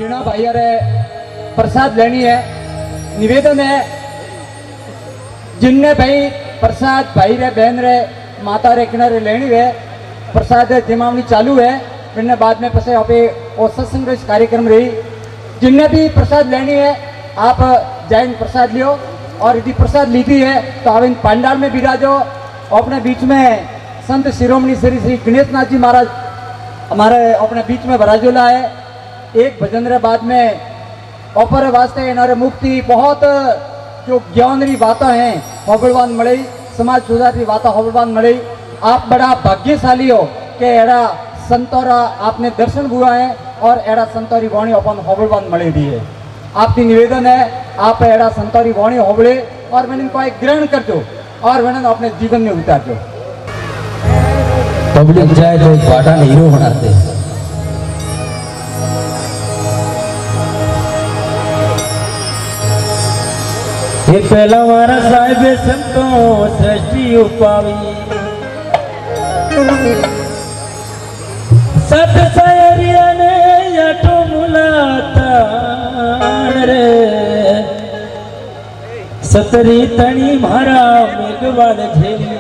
जिना भाई रे प्रसाद लेनी है। निवेदन है जिनने भाई प्रसाद भाई रे बहन रे माता रे किनारे लेनी है प्रसाद जमावनी चालू है। फिर बाद में पसे आप और सत्संग कार्यक्रम रही। जिनने भी प्रसाद लेनी है आप जैन प्रसाद लियो और यदि प्रसाद लीधी है तो आप इन पंडाल में विराजो। अपने बीच में संत शिरोमणि श्री श्री गणेश नाथ जी महाराज हमारे अपने बीच में विराजोला है। एक भजन रे बाद में ओपर वास्ते इनारे मुक्ति बहुत जो ज्ञान री बातें हैं होबलवान मड़ी समाज सुधार की बातें होबलवान मड़ी। आप बड़ा भाग्यशाली हो कि एड़ा संतोरा आपने दर्शन हुआ है और एड़ा संतोरी वाणी अपन होबलवान मड़ी दी है। आपकी निवेदन है आप एड़ा संतोरी वाणी होबले और मैंने इनको एक ग्रहण कर दो और मैंने अपने जीवन में उतार दो। पब्लिक जाए तो बाटा हीरो बनाते। ये पहला मारा साहिब संतो सृष्टि उपावी सत सायरिया ने याटो मुलाता रे सतरी तणी मारा मेघवाल झेली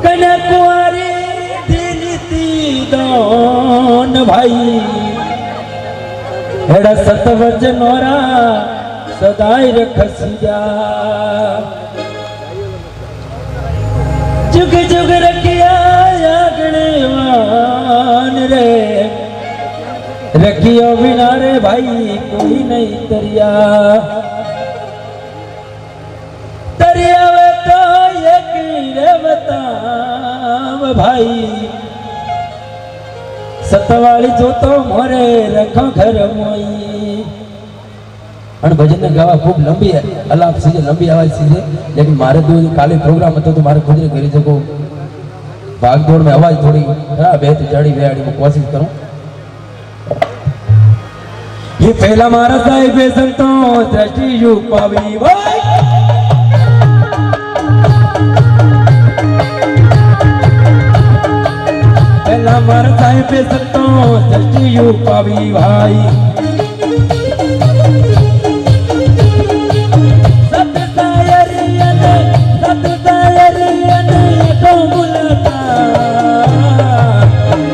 कन्याकुमारी दिलती दोन भाई एड़ा सतवज नोरा सदाई रखसिया जुग जुग रखिया गणवान रे रखियो बिना रे भाई कोई नहीं तरिया तरिया वे तो एक रे बताव भाई सतवाली जो तो मोरे रखो घर मोई। और भजन गावा खूब लंबी है अलाप सीधे लंबी आवाज सीधे लेकिन मारे दो काले प्रोग्राम तो मारे खुद घरे जको भाग दौड़ में आवाज थोड़ी खराब है तो जड़ी बेड़ी में कोशिश करूं। ये पहला मारा साहिब संतो दृष्टि यू पावी पहला मारा साहिब संतो दृष्टि यू पावी भाई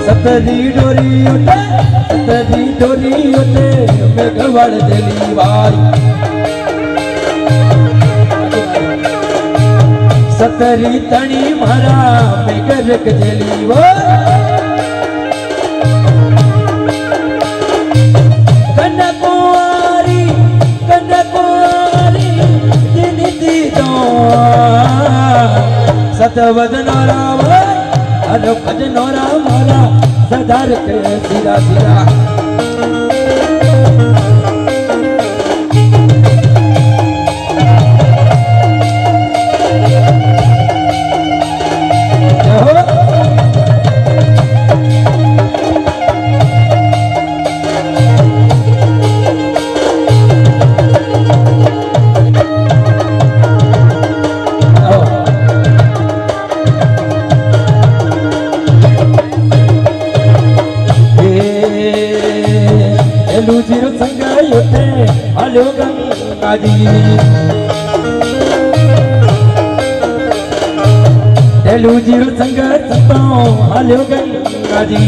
सतरी डोरी उठे मेघवाड़ देली भाई सतरी तणी मारा मेघरक देली वो कन्याकुमारी दिनती दो सतवदनोरा अरे भजनोरा मारा सदार के सिरा सिरा तेलू जीरो संगत तो हालो गंगा जी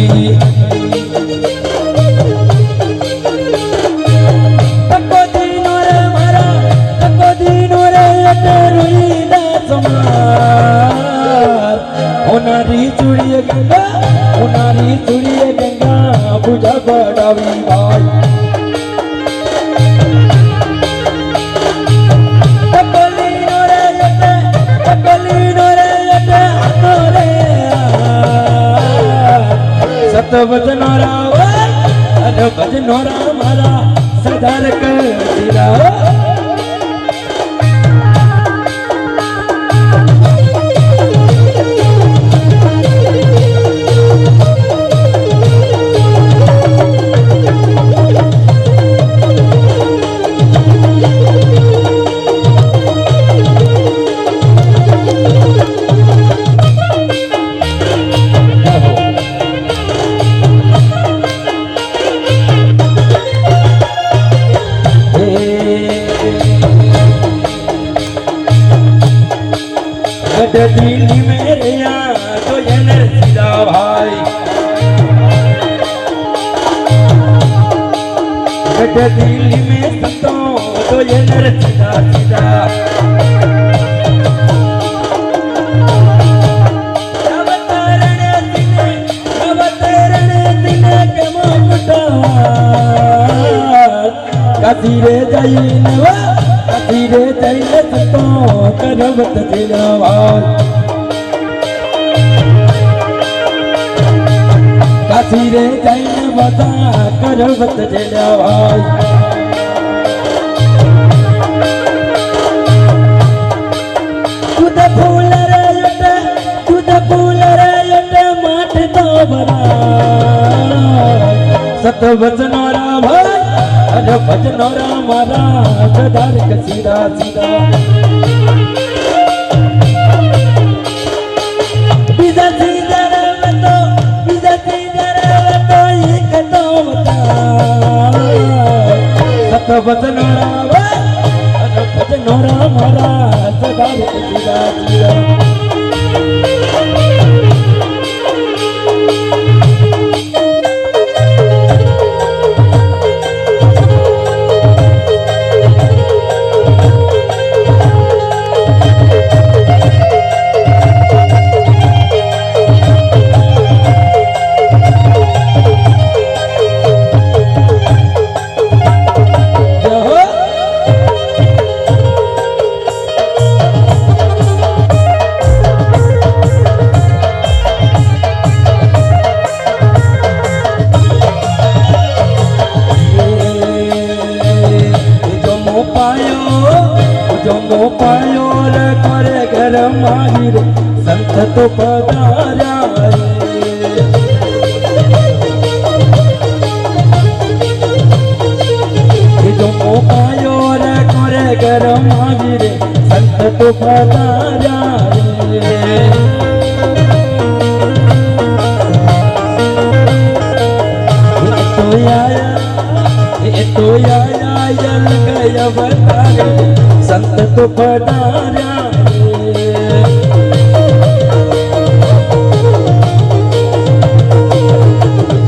तको दीनो रे मारा तको दीनो रे तेरुई ना समार ओनारी चूड़िए गंगा बुझा बड़ावी भाई भजनोरा अरे भजनोरा मारा सदार कर दिला दिल्ली मेरे तो ये नरसिदा भाई दिल्ली में संतों तो ये नरसिदा सीधा कसीरे जाइनवा कसीरे जाइने संतों करवत जिलावाल कसीरे जाइने बता करवत जिलावाल तुद फूल रे यटे माठ तो बरा सत वचनोरा भाई अरे भजनोरा मारा गदार सीधा सीधा बीजा सीधा रे तो एक तो बता सत वचनोरा भाई अरे भजनोरा मारा गदार सीधा सीधा पायो रे करे घर माहिर संत तो पधारा जो पायो रे करे घर माहिर संत तो पधारा तो आया जल गया बतारे संत तो पधारा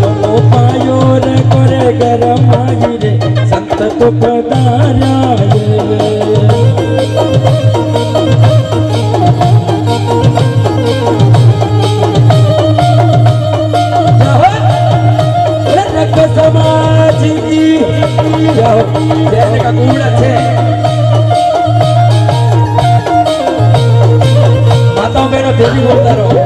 जो पायो रे करे गरम रे संत तो पधारा समाज की जाओ जैसे का कूड़ा छे माताओं बहनों देवी बोलता रहो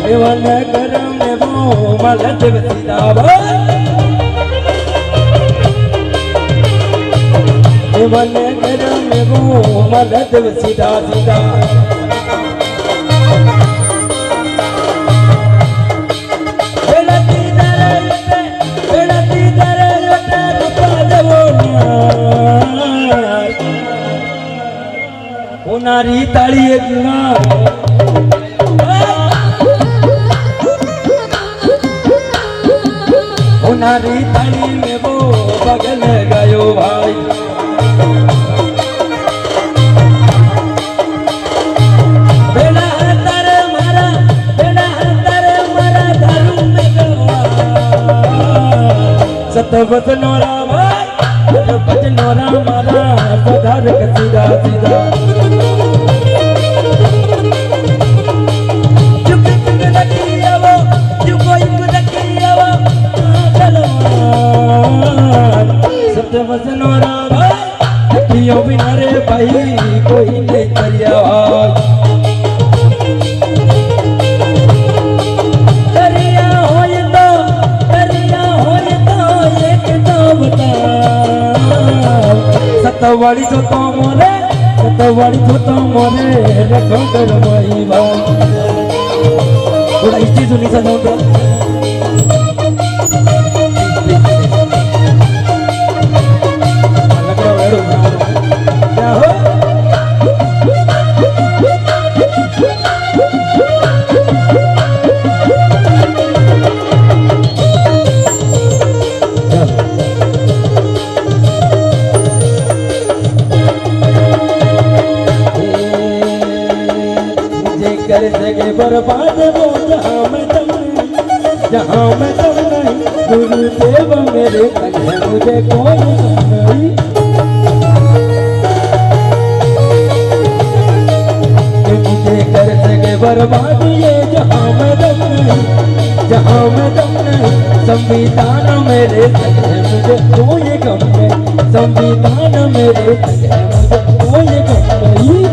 एवन करम में वो मलत सीधा मन घर में वो मदद सीधा सीधा उनारी ताली एक उनारी ताली में वो बगल गयो भाई सतवत नोरा भाई सतवत नोरा मारा पधार सीधा सीधा चुप चुप रखिया वो चुप रखिया वो सतवत नोरा भाई रखियो बिना रे भाई कोई नहीं करिया सतवाड़ी जो तो मोरे रखो कर माई भाई थोड़ा इसी सुनी सा जाऊंगा क्या हो बर्बाद वो जहाँ मैं तुम नहीं गुरुदेव मेरे कहे मुझे कोई नहीं कि मुझे कर सके बर्बाद ये जहाँ मैं तुम नहीं संविधान मेरे कहे मुझे कोई गम नहीं संविधान मेरे कहे मुझे कोई गम नहीं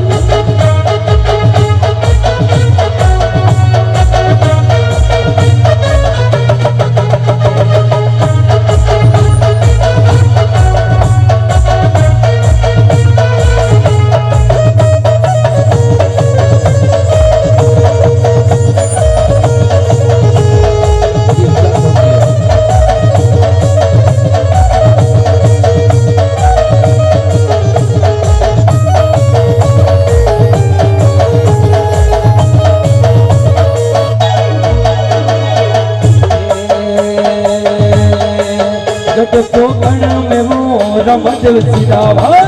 पोकण में वो रमत सीधा भाई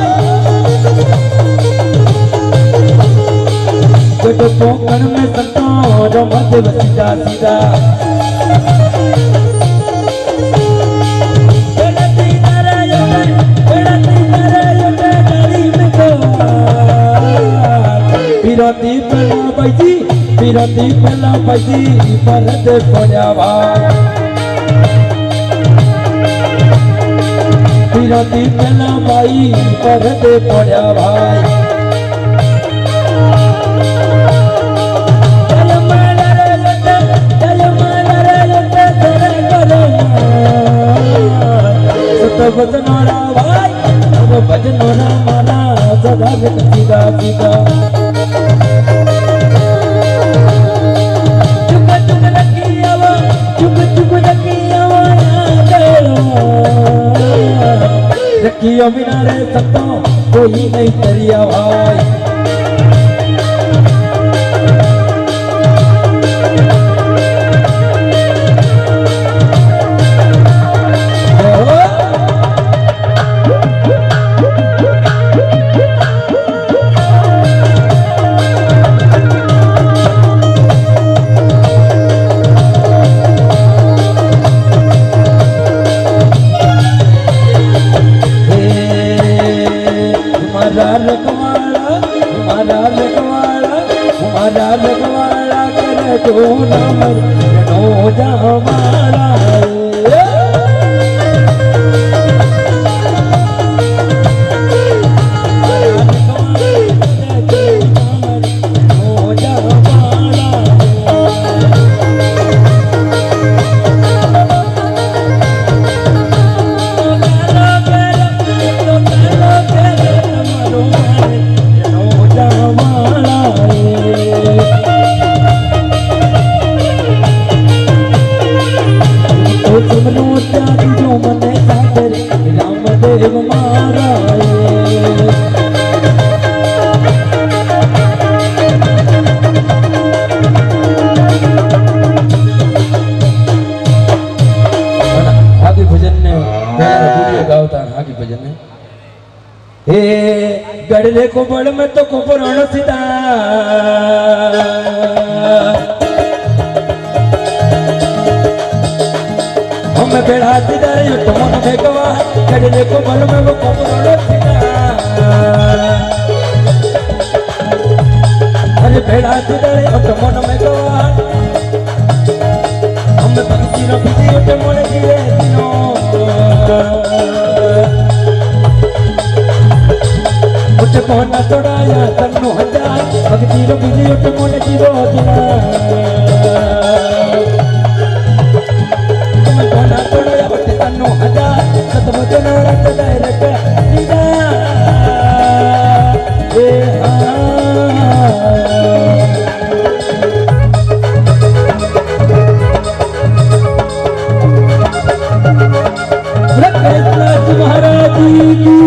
पोकण में सता रमत सीधा सीधा पिरती पहला पैसी परत पड़ा भाई पिरती पहला भाई परत पड़ा भाई भजनोरा भाई भजनोरा मारा सदा सीधा सीधा रखियो बिना रे सकता कोई नहीं तरिया भाई रखवाड़ा करे जो नमर नो जमाड़ा रामदेव मारा आगे भजन ने गावता आगे भजन ने हे गड़ले को बड़ में तो को पुराण सीता हम बेड़ा सीधा तो मन में गवा गड़ले को बड़ में वो को पुराण सीता अरे बेड़ा सीधा तो मन में गवा हम भक्ति न पीछे तो मन गिरे दिनो मुझे कोना तोड़ाया तन्नु हजार भक्ति रो पीछे तो मन गिरो दिना मैं कोना तोड़ाया मुझे तन्नु हजार सत वचन रत डायरेक्ट सीधा महाराज की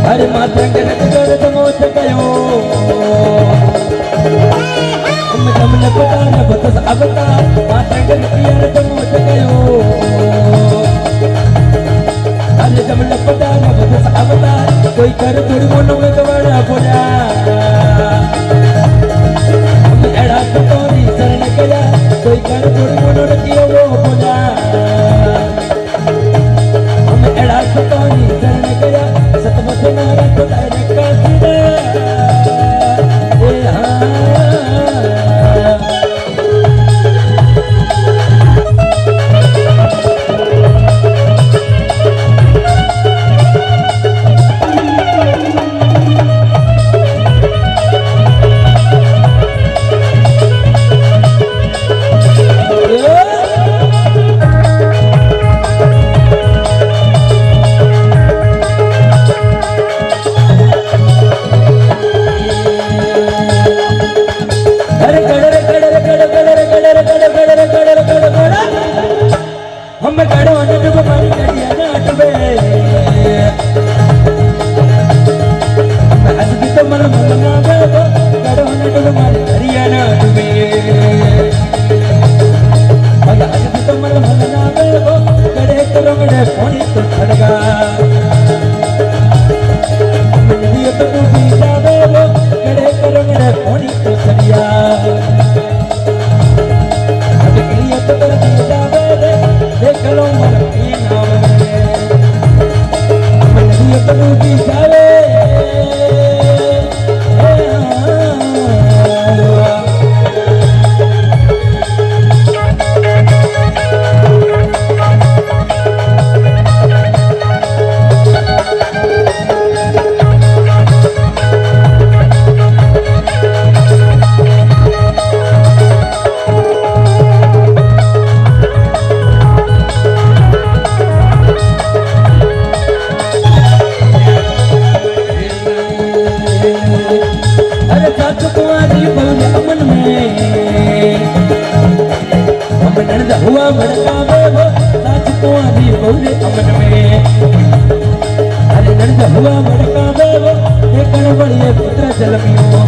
हरे माता गणत कर मोच कर थोड़ी मोनो में कवाड़ा बोला हम एड़ा कटोरी शरण गया कोई कर थोड़ी मोनो न कियो वो बोला हम एड़ा कटोरी शरण गया सतमत नारा तो तेरे कासिदा ए हाँ हम कड़ो नटब मारी कड़िया नाटबे हस भी तो मन मना बेबो कड़ो नटब मारी कड़िया नाटबे हस भी तो मन मना बेबो कड़े करंगड़े पोनी तो खड़गा नदिया तो डूबी जावे वो कड़े करंगड़े पोनी तो खड़िया अब गिरिया तो कर दी जावे देख लो मन की नाम में नदिया तो डूबी जावे हुआ भड़कावे वो साच तुम्हारी बहुरे अमन में अरे नंद हुआ भड़कावे वो देखण बड़िए पुत्र जलमियो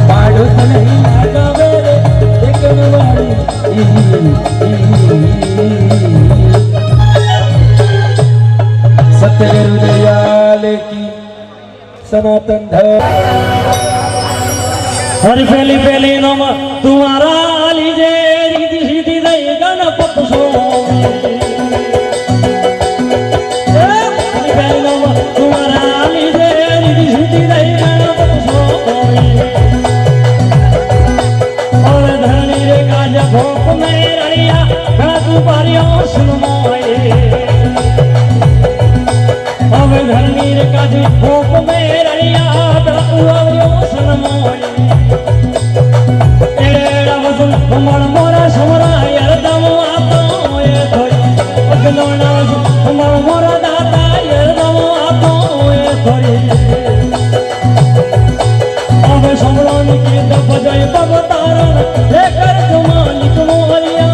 पाड़ो तो नहीं लगावे रे देखण वाली सत्यगुरु दयाल की सनातन धर्म हर पहली पहली नम तुम्हारा लीजे रीति सीधी दई गणपत स्वामी पहली नम तुम्हारा लीजे रीति सीधी दई गणपत स्वामी और धरणी रे काज भोप में रड़िया घड़ा तू पारियों सुन मोए अब धरणी रे काज भोप में रड़िया घड़ा तू पारियों सुन मोए मन मोरा समरा यार दम आतो ये थोड़ी अगलोना मन मोरा दाता यार दम आतो ये थोड़ी अब समरोनी की दब जाए बब तारण लेकर मालिक मोरिया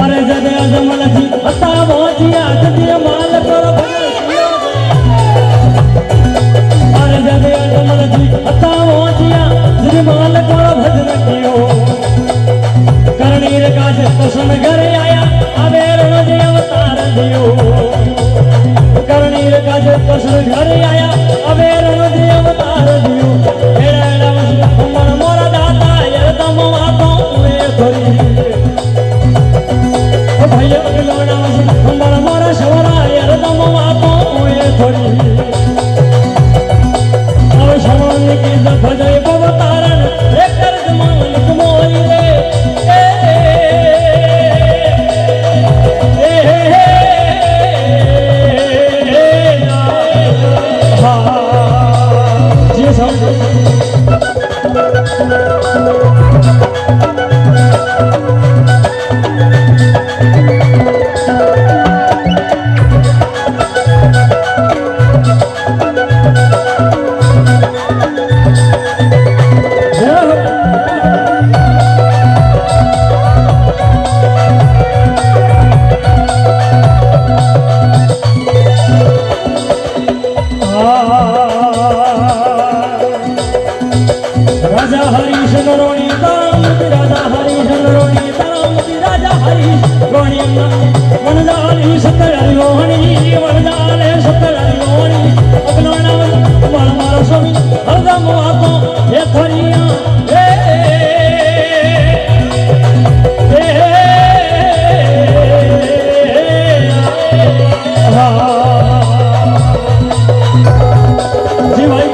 अरे जदे अजमल जी अता मोजिया जदे माल कर भजन अरे जदे अजमल जी अता मोजिया जदे माल कर भजन कियो करणीर काज कसम घर आया अबेर जे अवतार दियो करणीर काज कसम घर आया अबेर जे अवतार दियो एड़ा मन मोरा दाता यार दम आतो ए थोड़ी भैया अगलोना मन मोरा शवरा यार दम आतो ए थोड़ी अब शवन की भजय बवतारण एक कर मालिक मोई रे ए वनजाली सतरारी रोहणी वनजाले सतरारी रोहणी अगनाना मारा मारा स्वामी हरदम आतो ये थरिया जी भाई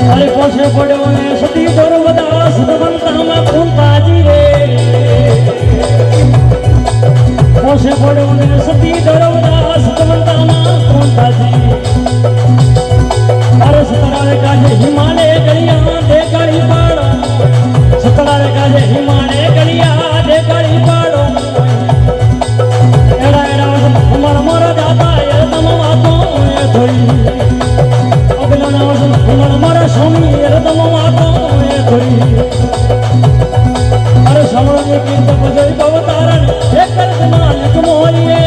अरे पोछे पड़ो ने सती तोर बदास बनता में खून ताजी रे पोछे पड़ो ने सती तोर बदास बनता में खून ताजी अरे सतरारे काजे हिमालय गलियां दे गाड़ी पाड़ो सतरारे काजे हिमालय गलियां दे गाड़ी पाड़ो एड़ा एड़ा हमारा मोरा जाता है तम आतो ये थोड़ी अगला वसन हमारा मोरा स्वामी ये तम आतो ये थोड़ी अरे समझ में कीर्त बजई अवतारण एक कर मालिक मोरिए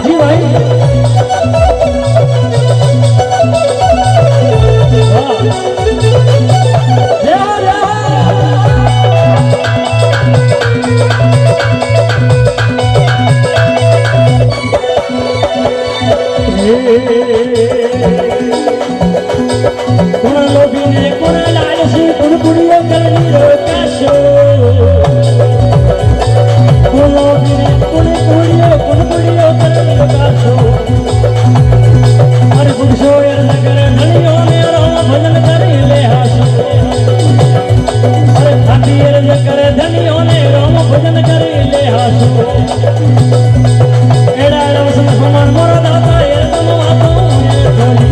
जी भाई कुण लोभी ने कुण लालसी कुण कुड़ियों करनी रोकाशो कुण लोभी ने कुण कुड़ियों करनी रोकाशो अरे बुढ़ो यार नगर धनियों ने राम भजन करी ले हासो अरे खाती यार नगर धनियों ने राम भजन करी ले हासो एड़ा एड़ा वसन हमार मोरा दाता यार तम आतो ये थोड़ी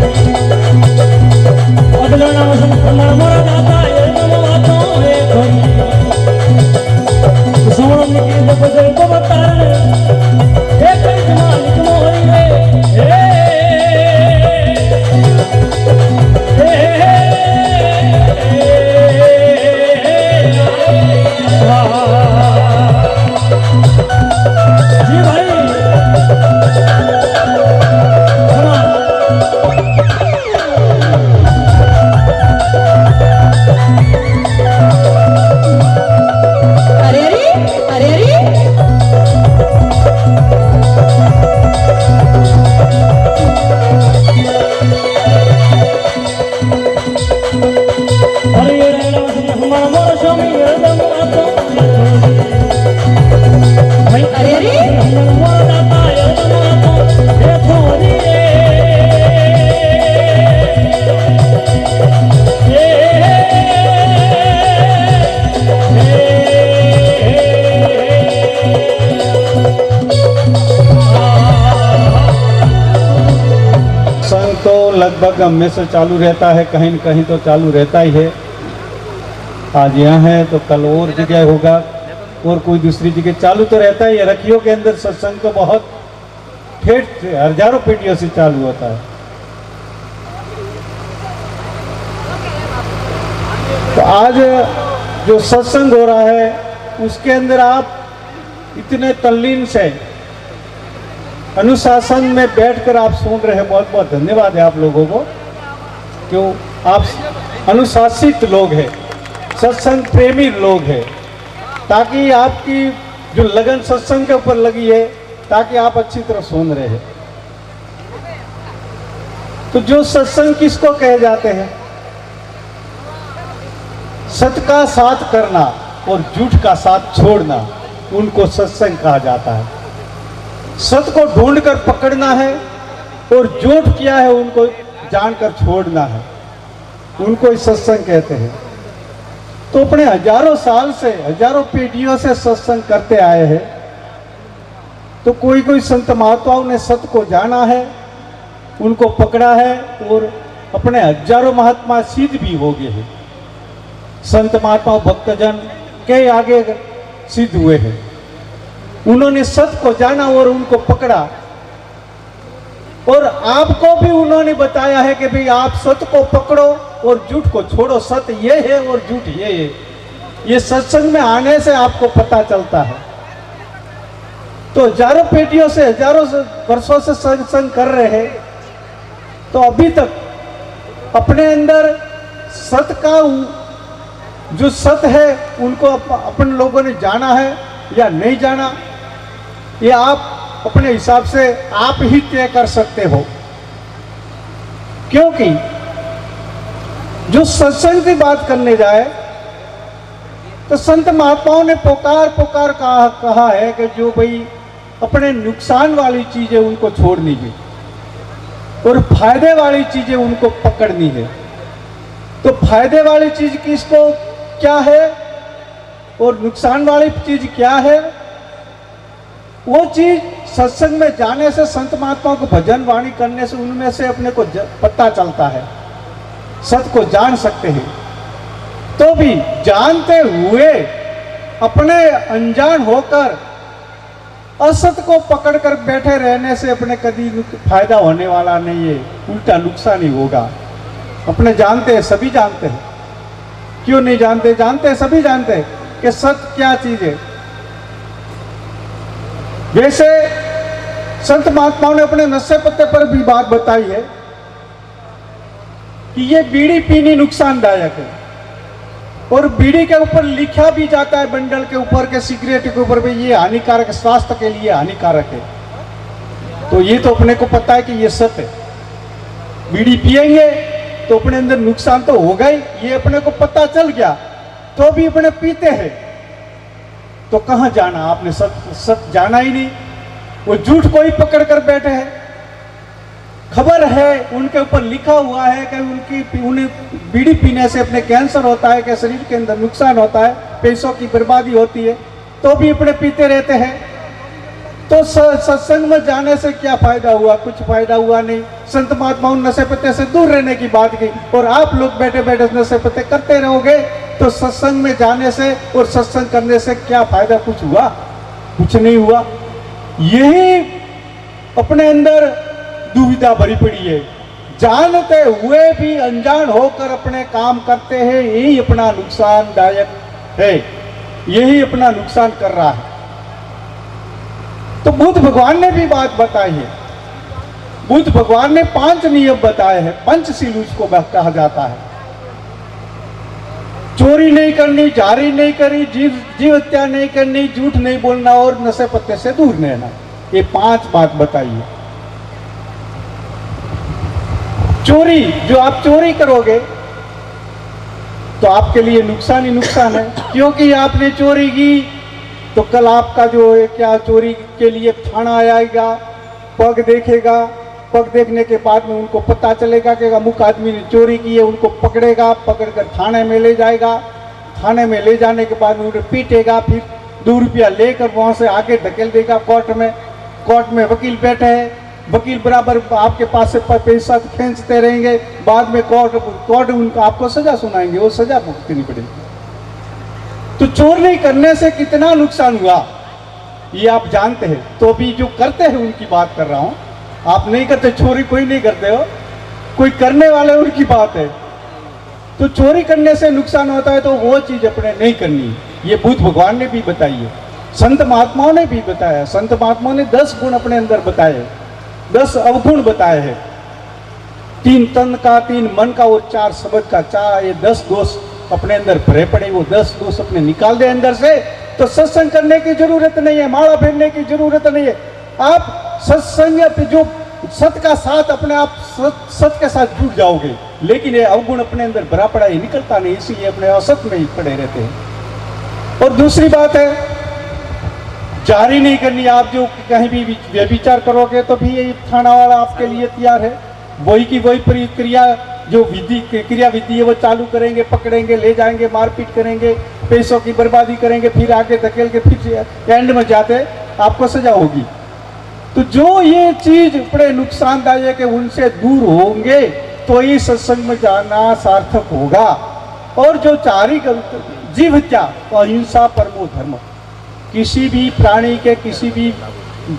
अगला वसन हमार मोरा दाता ये तम आतो ये थोड़ी सोमन में की बजई को बतार एक मालिक मोरी रे जी भाई अरे अरे अरे अरे अरे ये रेड़ा वसन हमारा मोरा स्वामी हरदम आतो भाई अरे अरे हमारा मोरा दाता हरदम आतो ये थोड़ी संग तो लगभग हमेशा चालू रहता है, कहीं न कहीं तो चालू रहता ही है। आज यहाँ है तो कल और जगह होगा और कोई दूसरी जगह चालू तो रहता ही है। रखियों के अंदर सत्संग तो बहुत ठेठ हजारों पेटियों से चालू होता है। तो आज जो सत्संग हो रहा है उसके अंदर आप इतने तल्लीन से अनुशासन में बैठकर आप सुन रहे हैं। बहुत बहुत धन्यवाद है आप लोगों को, क्यों आप अनुशासित लोग हैं, सत्संग प्रेमी लोग हैं, ताकि आपकी जो लगन सत्संग के ऊपर लगी है ताकि आप अच्छी तरह सुन रहे हैं। तो जो सत्संग किसको कहे जाते हैं? सत्य का साथ करना और झूठ का साथ छोड़ना, उनको सत्संग कहा जाता है। सत्य को ढूंढकर पकड़ना है और झूठ किया है उनको जानकर छोड़ना है, उनको ही सत्संग कहते हैं। तो अपने हजारों साल से, हजारों पीढ़ियों से सत्संग करते आए हैं। तो कोई कोई संत महात्माओं ने सत्य को जाना है, उनको पकड़ा है और अपने हजारों महात्मा सिद्ध भी हो गए हैं। संत महात्मा भक्तजन के आगे सिद्ध हुए हैं। उन्होंने सत्य को जाना और उनको पकड़ा, और आपको भी उन्होंने बताया है कि भाई आप सत्य को पकड़ो और झूठ को छोड़ो। सत्य ये है और झूठ ये है। ये सत्संग में आने से आपको पता चलता है। तो हजारों पीढ़ियों से, हजारों वर्षों से सत्संग कर रहे हैं, तो अभी तक अपने अंदर सत्य का जो सत्य है उनको अपन लोगों ने जाना है या नहीं जाना, ये आप अपने हिसाब से आप ही तय कर सकते हो। क्योंकि जो सत्संग की बात करने जाए तो संत महात्माओं ने पुकार कहा है कि जो भाई अपने नुकसान वाली चीजें उनको छोड़नी है और फायदे वाली चीजें उनको पकड़नी है। तो फायदे वाली चीज किसको क्या है और नुकसान वाली चीज क्या है, वो चीज सत्संग में जाने से, संत महात्माओं को भजन वाणी करने से उनमें से अपने को पता चलता है, सत्य को जान सकते हैं। तो भी जानते हुए अपने अनजान होकर असत्य को पकड़कर बैठे रहने से अपने कभी फायदा होने वाला नहीं है, उल्टा नुकसान ही होगा। अपने जानते हैं, सभी जानते हैं। क्यों नहीं जानते? जानते हैं, सभी जानते हैं कि सत्य क्या चीज है। वैसे संत महात्माओं ने अपने नशे पत्ते पर भी बात बताई है कि ये बीड़ी पीनी नुकसानदायक है, और बीड़ी के ऊपर लिखा भी जाता है बंडल के ऊपर के, सिगरेट के ऊपर भी ये हानिकारक, स्वास्थ्य के लिए हानिकारक है। तो ये तो अपने को पता है कि ये सत्य है। बीड़ी पिएंगे तो अपने अंदर नुकसान तो होगा ही, ये अपने को पता चल गया, तो भी अपने पीते हैं। तो कहां जाना? आपने सत्य जाना ही नहीं, वो झूठ को ही पकड़ कर बैठे हैं। खबर है, उनके ऊपर लिखा हुआ है कि उन्हें बीड़ी पीने से अपने कैंसर होता है, कि शरीर के अंदर नुकसान होता है, पैसों की बर्बादी होती है, तो भी अपने पीते रहते हैं। तो सत्संग में जाने से क्या फायदा हुआ? कुछ फायदा हुआ नहीं। संत महात्माओं ने नशे पत्ते से दूर रहने की बात की, और आप लोग बैठे बैठे नशे पत्ते करते रहोगे, तो सत्संग में जाने से और सत्संग करने से क्या फायदा? कुछ हुआ? कुछ नहीं हुआ। यही अपने अंदर दुविधा भरी पड़ी है। जानते हुए भी अनजान होकर अपने काम करते हैं, यही अपना नुकसानदायक है, यही अपना नुकसान कर रहा है। तो बुद्ध भगवान ने भी बात बताई है। बुद्ध भगवान ने 5 नियम बताए हैं, पंचशील उसको कहा जाता है। चोरी नहीं करनी, जारी नहीं करनी, जीव हत्या नहीं करनी, झूठ नहीं बोलना और नशे पत्ते से दूर रहना। ये 5 बात बताई है। चोरी, जो आप चोरी करोगे तो आपके लिए नुकसान ही नुकसान है, क्योंकि आपने चोरी की तो कल आपका जो है क्या, चोरी के लिए थाना आएगा, पग देखेगा, पग देखने के बाद में उनको पता चलेगा कि अमुक आदमी ने चोरी की है, उनको पकड़ेगा, पकड़कर थाने में ले जाएगा। थाने में ले जाने के बाद में उन्हें पीटेगा, फिर 2 रुपया लेकर वहाँ से आगे ढकेल देगा कोर्ट में। कोर्ट में वकील बैठे हैं, वकील बराबर आपके पास से पैसा खींचते रहेंगे, बाद में कोर्ट उनको आपको सजा सुनाएंगे, वो सजा भुगतनी पड़ेगी। तो चोर नहीं करने से कितना नुकसान हुआ ये आप जानते हैं। तो अभी जो करते हैं उनकी बात कर रहा हूं, आप नहीं करते, चोरी कोई नहीं करते हो, कोई करने वाले उनकी बात है। तो चोरी करने से नुकसान होता है, तो वो चीज अपने नहीं करनी। ये बुद्ध भगवान ने भी बताई है, संत महात्माओं ने भी बताया। संत महात्माओं ने 10 गुण अपने अंदर बताए, 10 अवगुण बताए हैं। 3 तन का, 3 मन का और 4 शब्द का, 4 ये 10 दोष अपने अंदर भरे पड़े, वो 10 दोष अपने निकाल दे अंदर से, तो सत्संग करने की जरूरत नहीं है, माला फेरने की जरूरत नहीं है। आप सत्संग जो सत्य का साथ, अपने आप सत्य के साथ जुड़ जाओगे। लेकिन ये अवगुण अपने अंदर भरा पड़ा है, निकलता नहीं, इसीलिए अपने असत में ही पड़े रहते हैं। और दूसरी बात है, जारी नहीं करनी। आप जो कहीं भी व्यभिचार करोगे तो भी ये थाना वाला आपके लिए तैयार है, वही की वही प्रक्रिया जो विधि क्रिया विधि है वो चालू करेंगे, पकड़ेंगे, ले जाएंगे, मारपीट करेंगे, पैसों की बर्बादी करेंगे, फिर आगे धकेल के फिर एंड में जाते आपको सजा होगी। तो जो ये चीज बड़े नुकसानदायक है उनसे दूर होंगे तो ही सत्संग में जाना सार्थक होगा। और जो चारी जीव हत्या, अहिंसा परमो धर्म, किसी भी प्राणी के किसी भी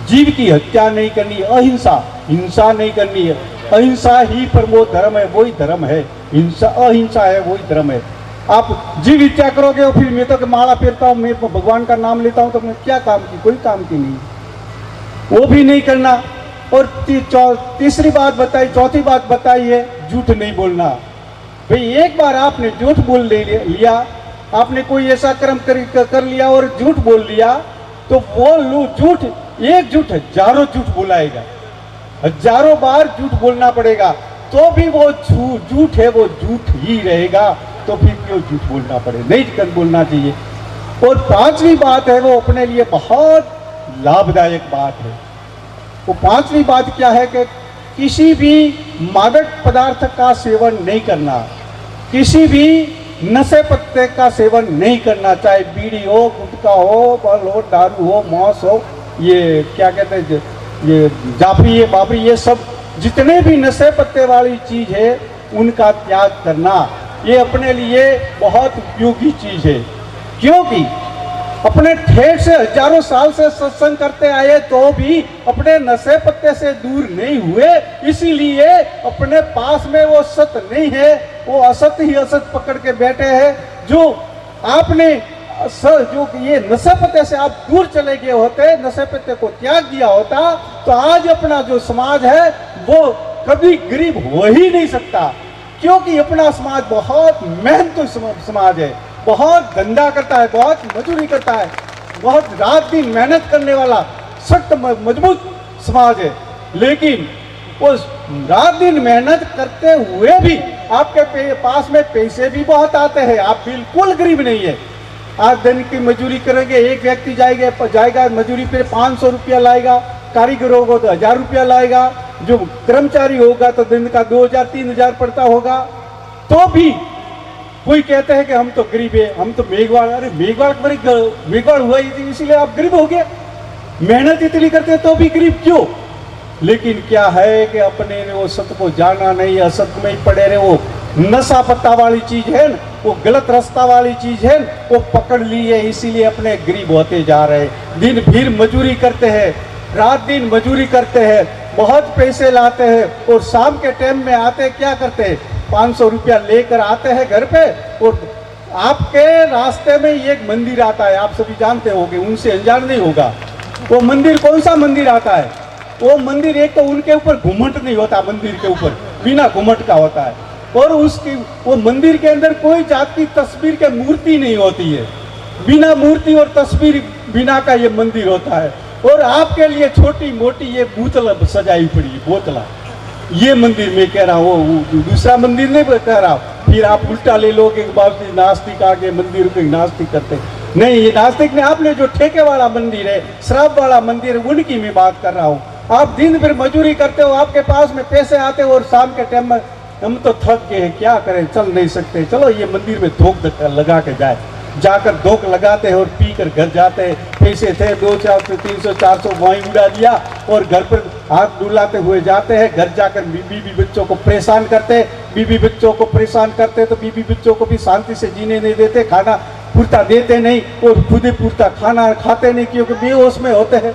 जीव की हत्या नहीं करनी, अहिंसा, हिंसा नहीं करनी है। अहिंसा ही परमो धर्म है, वही धर्म है। हिंसा अहिंसा है, वही धर्म है। आप जीव हत्या करोगे और फिर मैं तो माला फेरता हूँ, मैं भगवान का नाम लेता हूँ, तो मैं क्या काम की? कोई काम की नहीं, वो भी नहीं करना। और तीसरी बात बताई, चौथी बात बताई है झूठ नहीं बोलना। भाई एक बार आपने झूठ बोल लिया, आपने कोई ऐसा कर्म कर लिया और झूठ बोल लिया, तो वो झूठ, एक झूठ हजारों झूठ बोलाएगा, हजारों बार झूठ बोलना पड़ेगा, तो भी वो झूठ है, वो झूठ ही रहेगा। तो फिर क्यों झूठ बोलना पड़े? नहीं बोलना चाहिए। और पांचवी बात है, वो अपने लिए बहुत लाभदायक बात है। वो पांचवी बात क्या है कि किसी भी मादक पदार्थ का सेवन नहीं करना, किसी भी नशे पत्ते का सेवन नहीं करना, चाहे बीड़ी हो, गुटखा हो, बल हो, दारू हो, मांस हो, ये क्या कहते हैं, ये जाफरी है, बाबरी, ये सब जितने भी नशे पत्ते वाली चीज है उनका त्याग करना, ये अपने लिए बहुत उपयोगी चीज है। क्योंकि अपने ठेठ से हजारों साल से सत्संग करते आए तो भी अपने नशे पत्ते से दूर नहीं हुए, इसीलिए अपने पास में वो सत नहीं है, वो असत ही असत पकड़ के बैठे हैं। जो आपने जो ये नशे पत्ते से आप दूर चले गए होते, नशे पत्ते को त्याग दिया होता, तो आज अपना जो समाज है वो कभी गरीब हो ही नहीं सकता। क्योंकि अपना समाज बहुत मेहनती समाज है, बहुत धंधा करता है, बहुत मजदूरी करता है, बहुत रात दिन मेहनत करने वाला सख्त मजबूत समाज है। लेकिन उस रात दिन मेहनत करते हुए भी आपके पास में पैसे भी बहुत आते हैं, आप बिल्कुल गरीब नहीं है। आज दिन की मजदूरी करेंगे, एक व्यक्ति जाएगा मजदूरी पे 500 रुपया लाएगा, कारीगर होगा तो 1000 रुपया लाएगा, जो कर्मचारी होगा तो दिन का 2000-3000 पड़ता होगा। तो भी कोई कहते हैं कि हम तो गरीब है, हम तो मेघवाड़। अरे मेघवाड़ हुआ इसीलिए आप गरीब हो गए? मेहनत इतनी करते हैं तो भी गरीब क्यों? लेकिन क्या है कि अपने ने वो सत्य को जाना नहीं, असत्य में ही पड़े रहे। वो नशा पत्ता वाली चीज है न, वो गलत रास्ता वाली चीज है न, वो पकड़ ली है, इसीलिए अपने गरीब होते जा रहे। दिन भर मजदूरी करते हैं, रात दिन मजदूरी करते हैं, बहुत पैसे लाते हैं, और शाम के टाइम में आते क्या करते हैं? 500 रुपया लेकर आते हैं घर पे। और आपके रास्ते में एक मंदिर आता है, आप सभी जानते होंगे, उनसे अनजान नहीं होगा। वो मंदिर कौन सा मंदिर आता है? वो मंदिर एक तो उनके ऊपर घुमट नहीं होता, मंदिर के ऊपर बिना घुमट का होता है, और उसकी वो मंदिर के अंदर कोई जात की तस्वीर के मूर्ति नहीं होती है, बिना मूर्ति और तस्वीर बिना का ये मंदिर होता है। और आपके लिए छोटी मोटी ये बोतल सजाई पड़ी है, बोतला, ये मंदिर में कह रहा हूँ, वो दूसरा मंदिर नहीं कह रहा। फिर आप उल्टा ले लोगे कि नास्तिक आके मंदिर को नास्तिक करते नहीं, ये नास्तिक ने, आपने जो ठेके वाला मंदिर है, शराब वाला मंदिर है, उनकी मैं बात कर रहा हूँ। आप दिन भर मजदूरी करते हो, आपके पास में पैसे आते हो, और शाम के टाइम में हम तो थक गए हैं, क्या करें, चल नहीं सकते, चलो ये मंदिर में धोख लगा के जाकर धोख लगाते हैं और पी कर घर जाते हैं। पैसे थे 200, 300, 400 वहीं उड़ा दिया, और घर पर हाथ डुलाते हुए जाते हैं। घर जाकर बीवी बच्चों को परेशान करते, बीवी बच्चों को परेशान करते तो बीवी बच्चों को भी शांति से जीने नहीं देते, खाना पूर्ता देते नहीं, और खुद ही पूर्ता खाना खाते नहीं, क्योंकि बेहोश में होते हैं।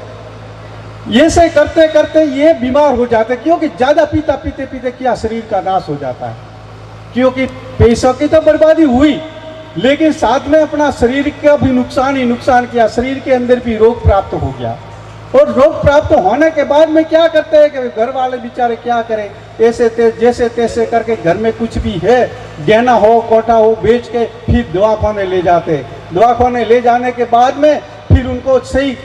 ये से करते करते ये बीमार हो जाते, क्योंकि ज्यादा पीते पीते क्या शरीर का नाश हो जाता है। क्योंकि पैसों की तो बर्बादी हुई, लेकिन साथ में अपना शरीर का भी नुकसान ही नुकसान किया, शरीर के अंदर भी रोग प्राप्त हो गया। और रोग प्राप्त होने के बाद में क्या करते हैं कि घर वाले बेचारे क्या करें, जैसे तैसे करके घर में कुछ भी है, गहना हो, कोठा हो, बेच के फिर दवाखाने ले जाते हैं। दवाखाने ले जाने के बाद में फिर उनको सही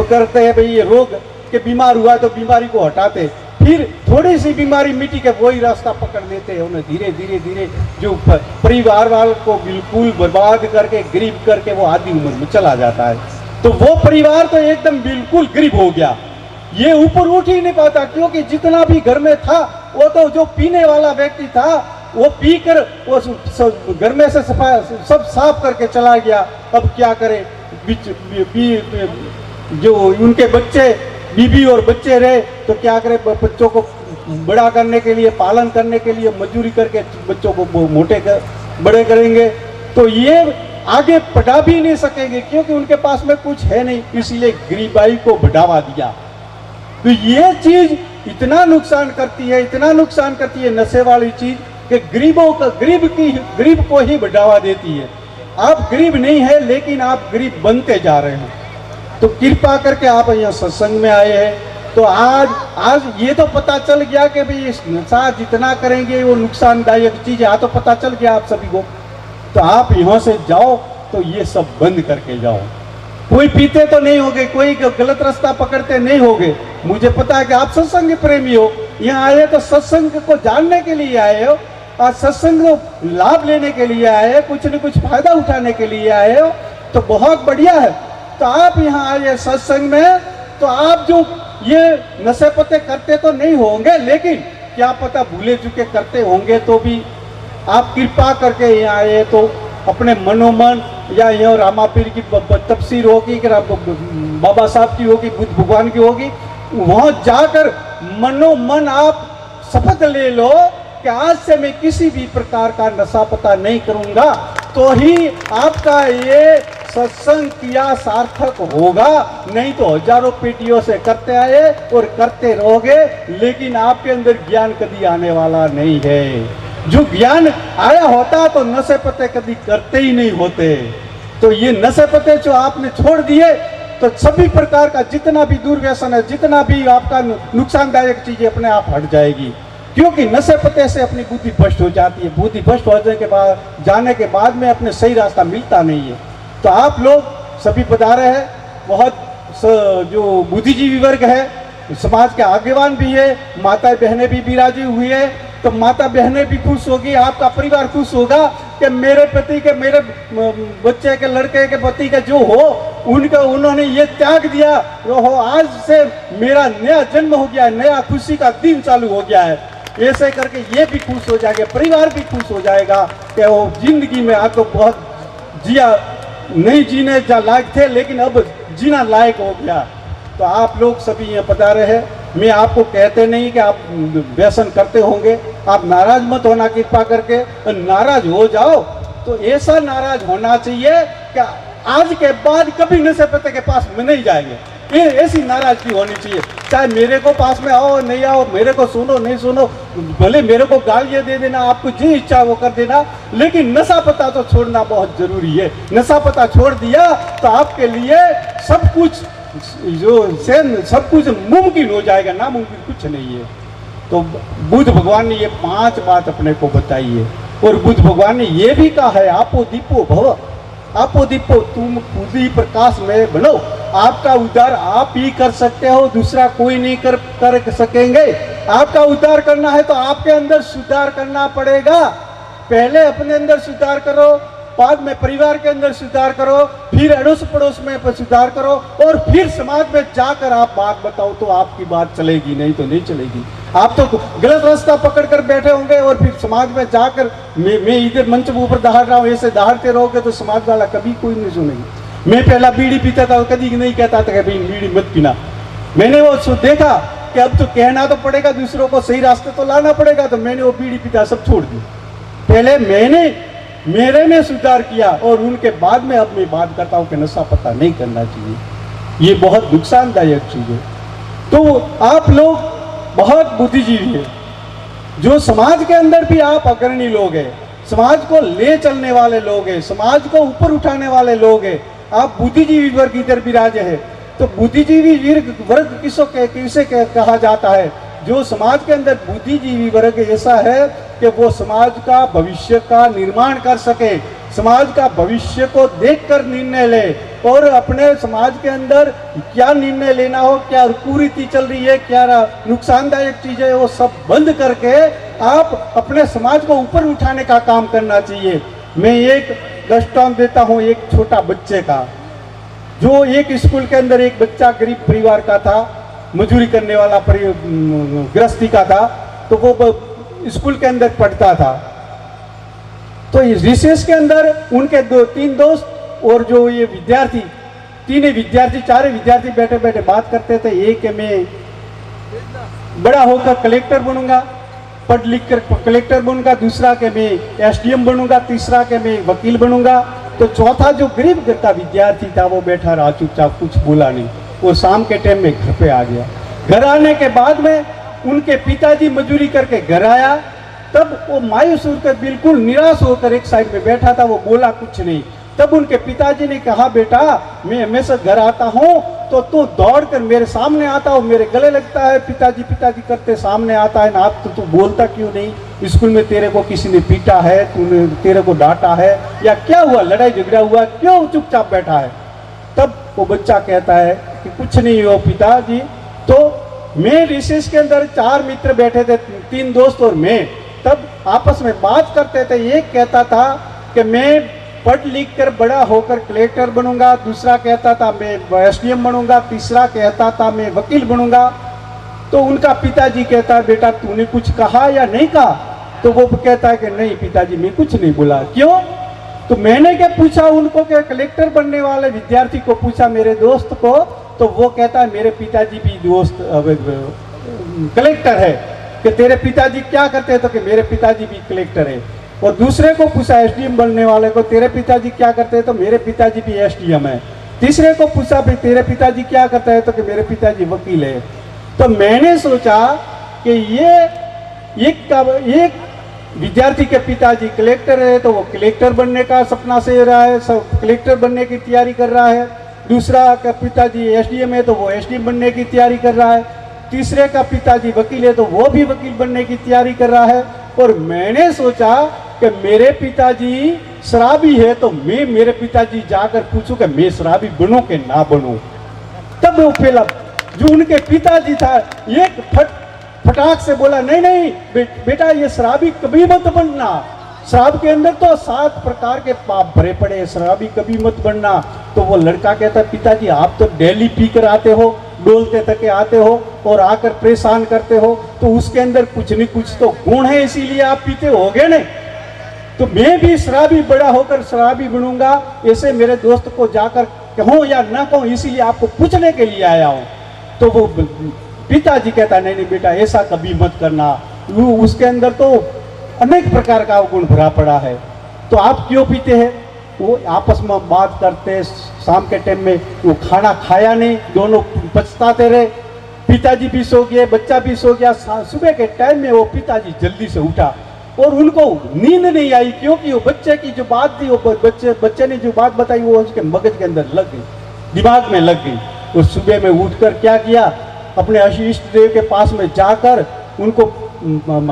करते हैं, भाई ये रोग के बीमार हुआ तो बीमारी को हटाते, फिर थोड़ी सी बीमारी मिट्टी के वही रास्ता पकड़ लेते हैं। उन्हें धीरे धीरे जो परिवार वालों को बिल्कुल बर्बाद करके गरीब करके वो आधी उम्र में चला जाता है। तो वो परिवार तो एकदम बिल्कुल गरीब हो गया। ये ऊपर उठ ही नहीं पाता, क्योंकि जितना भी घर में था वो तो जो पीने वाला व्यक्ति था वो पीकर वो घर में से सब साफ करके चला गया। अब क्या करे, जो उनके बच्चे बीबी और बच्चे रहे तो क्या करे, बच्चों को बड़ा करने के लिए, पालन करने के लिए मजदूरी करके बच्चों को बड़े करेंगे, तो ये आगे बढ़ा भी नहीं सकेंगे क्योंकि उनके पास में कुछ है नहीं, इसलिए गरीबाई को बढ़ावा दिया। तो ये चीज इतना नुकसान करती है, इतना नुकसान करती है नशे वाली चीज कि गरीब को ही बढ़ावा देती है। आप गरीब नहीं है लेकिन आप गरीब बनते जा रहे हैं। तो कृपा करके आप यहाँ सत्संग में आए हैं, तो आज ये तो पता चल गया कि भाई इस नशा जितना करेंगे वो नुकसानदायक चीज है, तो पता चल गया आप सभी को। तो आप यहाँ से जाओ तो ये सब बंद करके जाओ। कोई पीते तो नहीं होगे, कोई गलत रास्ता पकड़ते नहीं होगे। मुझे पता है कि आप सत्संग प्रेमी हो, यहाँ आए तो सत्संग को जानने के लिए आए हो, और सत्संग को लाभ लेने के लिए आए, कुछ न कुछ फायदा उठाने के लिए आए हो, तो बहुत बढ़िया है। तो आप यहाँ आए सत्संग में, तो आप जो ये नशे पत्ते करते तो नहीं होंगे, लेकिन क्या पता भूले चुके करते होंगे, तो भी आप कृपा करके यहाँ आए तो अपने मनोमन, या यहाँ रामापीर की तफसीर होगी कि बाबा साहब की होगी, बुद्ध भगवान की होगी, वहाँ जाकर मनोमन आप शपथ ले लो कि आज से मैं किसी भी प्रकार का नशा पता नहीं करूँगा, तो ही आपका ये सत्संग किया सार्थक होगा। नहीं तो हजारों पीढ़ियों से करते आए और करते रहोगे, लेकिन आपके अंदर ज्ञान कभी आने वाला नहीं है। जो ज्ञान आया होता तो नशे पत्ते कभी करते ही नहीं होते। तो ये नशे पत्ते जो आपने छोड़ दिए, तो सभी प्रकार का जितना भी दुर्व्यसन है, जितना भी आपका नुकसानदायक चीजें अपने आप हट जाएगी, क्योंकि नशे पत्ते से अपनी बुद्धि भ्रष्ट हो जाती है। बुद्धि भ्रष्ट जाने के बाद में अपने सही रास्ता मिलता नहीं है। तो आप लोग सभी पधारे हैं, बहुत जो बुद्धिजीवी वर्ग है, समाज के आगेवान भी है, माता बहनें भी विराजी हुई है, तो माता बहनें भी खुश होगी, आपका परिवार खुश होगा कि मेरे पति के, मेरे बच्चे के, लड़के के पति का जो हो, उनका उन्होंने ये त्याग दिया, वो हो, आज से मेरा नया जन्म हो गया है, नया खुशी का दिन चालू हो गया है। ऐसे करके ये भी खुश हो जाएगा, परिवार भी खुश हो जाएगा कि वो जिंदगी में आपको बहुत जिया, नहीं जीने लायक थे लेकिन अब जीना लायक हो गया। तो आप लोग सभी यहाँ पधारे हैं। मैं आपको कहते नहीं कि आप व्यसन करते होंगे, आप नाराज मत होना कृपा करके। नाराज हो जाओ तो ऐसा नाराज होना चाहिए कि आज के बाद कभी नशे पत्ते के पास में नहीं जाएंगे, ये ऐसी नाराजगी होनी चाहिए। चाहे मेरे को पास में आओ नहीं आओ, मेरे को सुनो नहीं सुनो, भले मेरे को गालियाँ दे देना, आपको जो इच्छा वो कर देना, लेकिन नशा पता तो छोड़ना बहुत जरूरी है। नशा पता छोड़ दिया तो आपके लिए सब कुछ सब कुछ मुमकिन हो जाएगा, नामुमकिन कुछ नहीं है। तो बुद्ध भगवान ने ये 5 बात अपने को बताई है, और बुद्ध भगवान ने ये भी कहा है, आपो दीपो भव, आपो दीपो, तुम खुद ही प्रकाश में बनो। आपका उद्धार आप ही कर सकते हो, दूसरा कोई नहीं कर सकेंगे। आपका उद्धार करना है तो आपके अंदर सुधार करना पड़ेगा। पहले अपने अंदर सुधार करो, बाद में परिवार के अंदर सुधार करो, फिर अड़ोस पड़ोस में सुधार करो, और फिर समाज में जाकर आप बात बताओ तो आपकी बात चलेगी, नहीं तो नहीं चलेगी। आप तो गलत रास्ता पकड़ कर बैठे होंगे और फिर समाज में जाकर मैं इधर मंच के ऊपर दहाड़ रहा हूँ, ऐसे दहाड़ते रहोगे तो समाज वाला कभी कोई नहीं सुनेगी। मैं पहला बीड़ी पीता था, कभी नहीं कहता था कि भाई बीड़ी मत पीना। मैंने वो देखा कि अब तो कहना तो पड़ेगा, दूसरों को सही रास्ते तो लाना पड़ेगा, तो मैंने वो बीड़ी पीता सब छोड़ दी। पहले मेरे में सुधार किया और उनके बाद में अब मैं बात करता हूँ कि नशा पता नहीं करना चाहिए, ये बहुत नुकसानदायक चीज है। तो आप लोग बहुत बुद्धिजीवी है, जो समाज के अंदर भी आप अग्रणी लोग हैं, समाज को ले चलने वाले लोग हैं, समाज को ऊपर उठाने वाले लोग हैं। आप बुद्धिजीवी वर्ग इधर विराजे है। तो बुद्धिजीवी वर्ग किसे कहा जाता है? जो समाज के अंदर बुद्धिजीवी वर्ग ऐसा है कि वो समाज का भविष्य का निर्माण कर सके, समाज का भविष्य को देखकर निर्णय ले, और अपने समाज के अंदर क्या निर्णय लेना हो, क्या कुरीति चल रही है, क्या नुकसानदायक चीजें है, वो सब बंद करके आप अपने समाज को ऊपर उठाने का काम करना चाहिए। मैं एक दृष्टांत देता हूँ एक छोटा बच्चे का। जो एक स्कूल के अंदर एक बच्चा गरीब परिवार का था, मजदूरी करने वाला गृहस्थी का था, तो वो स्कूल के अंदर पढ़ता था। तो इस रिसेस के अंदर उनके 2-3 दोस्त और जो ये विद्यार्थी, तीनों विद्यार्थी, चारों विद्यार्थी बैठे बैठे बात करते थे। एक है मैं बड़ा होकर कलेक्टर बनूंगा, पढ़ लिख कर कलेक्टर बनूंगा, दूसरा के मैं एसडीएम बनूंगा, तीसरा के मैं वकील बनूंगा। तो चौथा जो गरीब घर का विद्यार्थी था वो बैठा रहा चुपचाप, कुछ बोला नहीं। वो शाम के टाइम में घर पे आ गया। घर आने के बाद में उनके पिताजी मजदूरी करके घर आया, तब वो मायूस होकर, बिल्कुल निराश होकर एक साइड में बैठा था, वो बोला कुछ नहीं। तब उनके पिताजी ने कहा, बेटा मैं हमेशा घर आता हूँ तो तू दौड़ कर मेरे सामने आता हो, मेरे गले लगता है, पिताजी पिताजी करते सामने आता है ना, आप तो तू बोलता क्यों नहीं? स्कूल में तेरे को किसी ने पीटा है, तूने तेरे को डांटा है या क्या हुआ, लड़ाई झगड़ा हुआ, क्यों चुपचाप बैठा है? तब वो बच्चा कहता है कि कुछ नहीं हो पिताजी, तो मैं रिसेस के अंदर 4 मित्र बैठे थे, 3 दोस्त और मैं, तब आपस में बात करते थे। एक कहता था कि मैं पढ़ लिख कर बड़ा होकर कलेक्टर बनूंगा, दूसरा कहता था मैं एसडीएम बनूंगा, तीसरा कहता था मैं वकील बनूंगा। तो उनका पिताजी कहता है, बेटा तूने कुछ कहा या नहीं कहा? तो वो कहता है कि नहीं पिताजी मैं कुछ नहीं बोला। क्यों? तो मैंने क्या पूछा उनको कि कलेक्टर बनने वाले विद्यार्थी को पूछा, मेरे दोस्त को, तो वो कहता है मेरे पिताजी भी दोस्त कलेक्टर है। कि तेरे पिताजी क्या करते हैं? तो कि मेरे पिताजी भी कलेक्टर है। और दूसरे को पूछा एसडीएम बनने वाले को, तेरे पिताजी क्या करते हैं? तो मेरे पिताजी भी एसडीएम है। तीसरे को पूछा भी तेरे पिताजी क्या करते हैं? तो कि मेरे पिताजी वकील है। तो मैंने सोचा कि ये एक विद्यार्थी के पिताजी कलेक्टर है, तो वो कलेक्टर बनने का सपना से रहा है, सब कलेक्टर बनने की तैयारी कर रहा है। दूसरा का पिताजी एसडीएम है, तो वो एसडीएम बनने की तैयारी कर रहा है। तीसरे का पिताजी वकील है, तो वो भी वकील बनने की तैयारी कर रहा है। और मैंने सोचा कि मेरे पिताजी शराबी है, तो मैं मेरे पिताजी जाकर पूछूं कि मैं शराबी बनूं कि ना बनूं। तब वो पहला जो उनके पिताजी था, एक फटाक से बोला, नहीं नहीं बेटा ये शराबी कभी मत बनना, शराब के अंदर तो 7 प्रकार के पाप भरे पड़े हैं, शराबी कभी मत बनना। तो वो लड़का कहता, पिताजी आप तो डेली पी कर आते हो, डोलते थके आते हो और आकर परेशान करते हो, तो उसके अंदर कुछ नहीं कुछ तो गुण है, इसीलिए आप पीते होगे नहीं। तो मैं भी शराबी बड़ा होकर शराबी बनूंगा, ऐसे मेरे दोस्त को जाकर कहूँ या ना कहूँ, इसीलिए आपको पूछने के लिए आया हूँ। तो वो पिताजी कहता, नहीं नहीं बेटा ऐसा कभी मत करना, वो उसके अंदर तो अनेक प्रकार का गुण भरा पड़ा है, तो आप क्यों पीते हैं? वो आपस में बात करते। शाम के टाइम में वो खाना खाया नहीं, दोनों पछताते रहे। पिताजी भी सो गए, बच्चा भी सो गया। सुबह के टाइम में वो पिताजी जल्दी से उठा और उनको नींद नहीं आई, क्योंकि वो बच्चे की जो बात थी, वो बच्चे ने जो बात बताई वो उसके मगज के अंदर लग गई, दिमाग में लग गई। और सुबह में उठकर क्या किया, अपने इष्ट देव के पास में जाकर उनको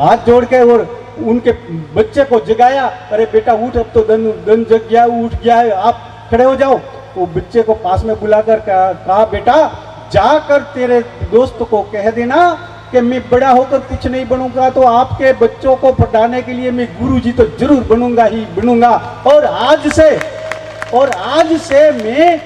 हाथ जोड़ के और उनके बच्चे को जगाया, अरे बेटा उठ, अब तो दिन जग गया, उठ गया है, आप खड़े हो जाओ। वो बच्चे को पास में बुलाकर कहा, बेटा जाकर तेरे दोस्त को कह देना कि मैं बड़ा होकर कुछ नहीं बनूंगा, तो आपके बच्चों को पढ़ाने के लिए मैं गुरुजी तो जरूर बनूंगा ही बनूंगा। और आज से मैं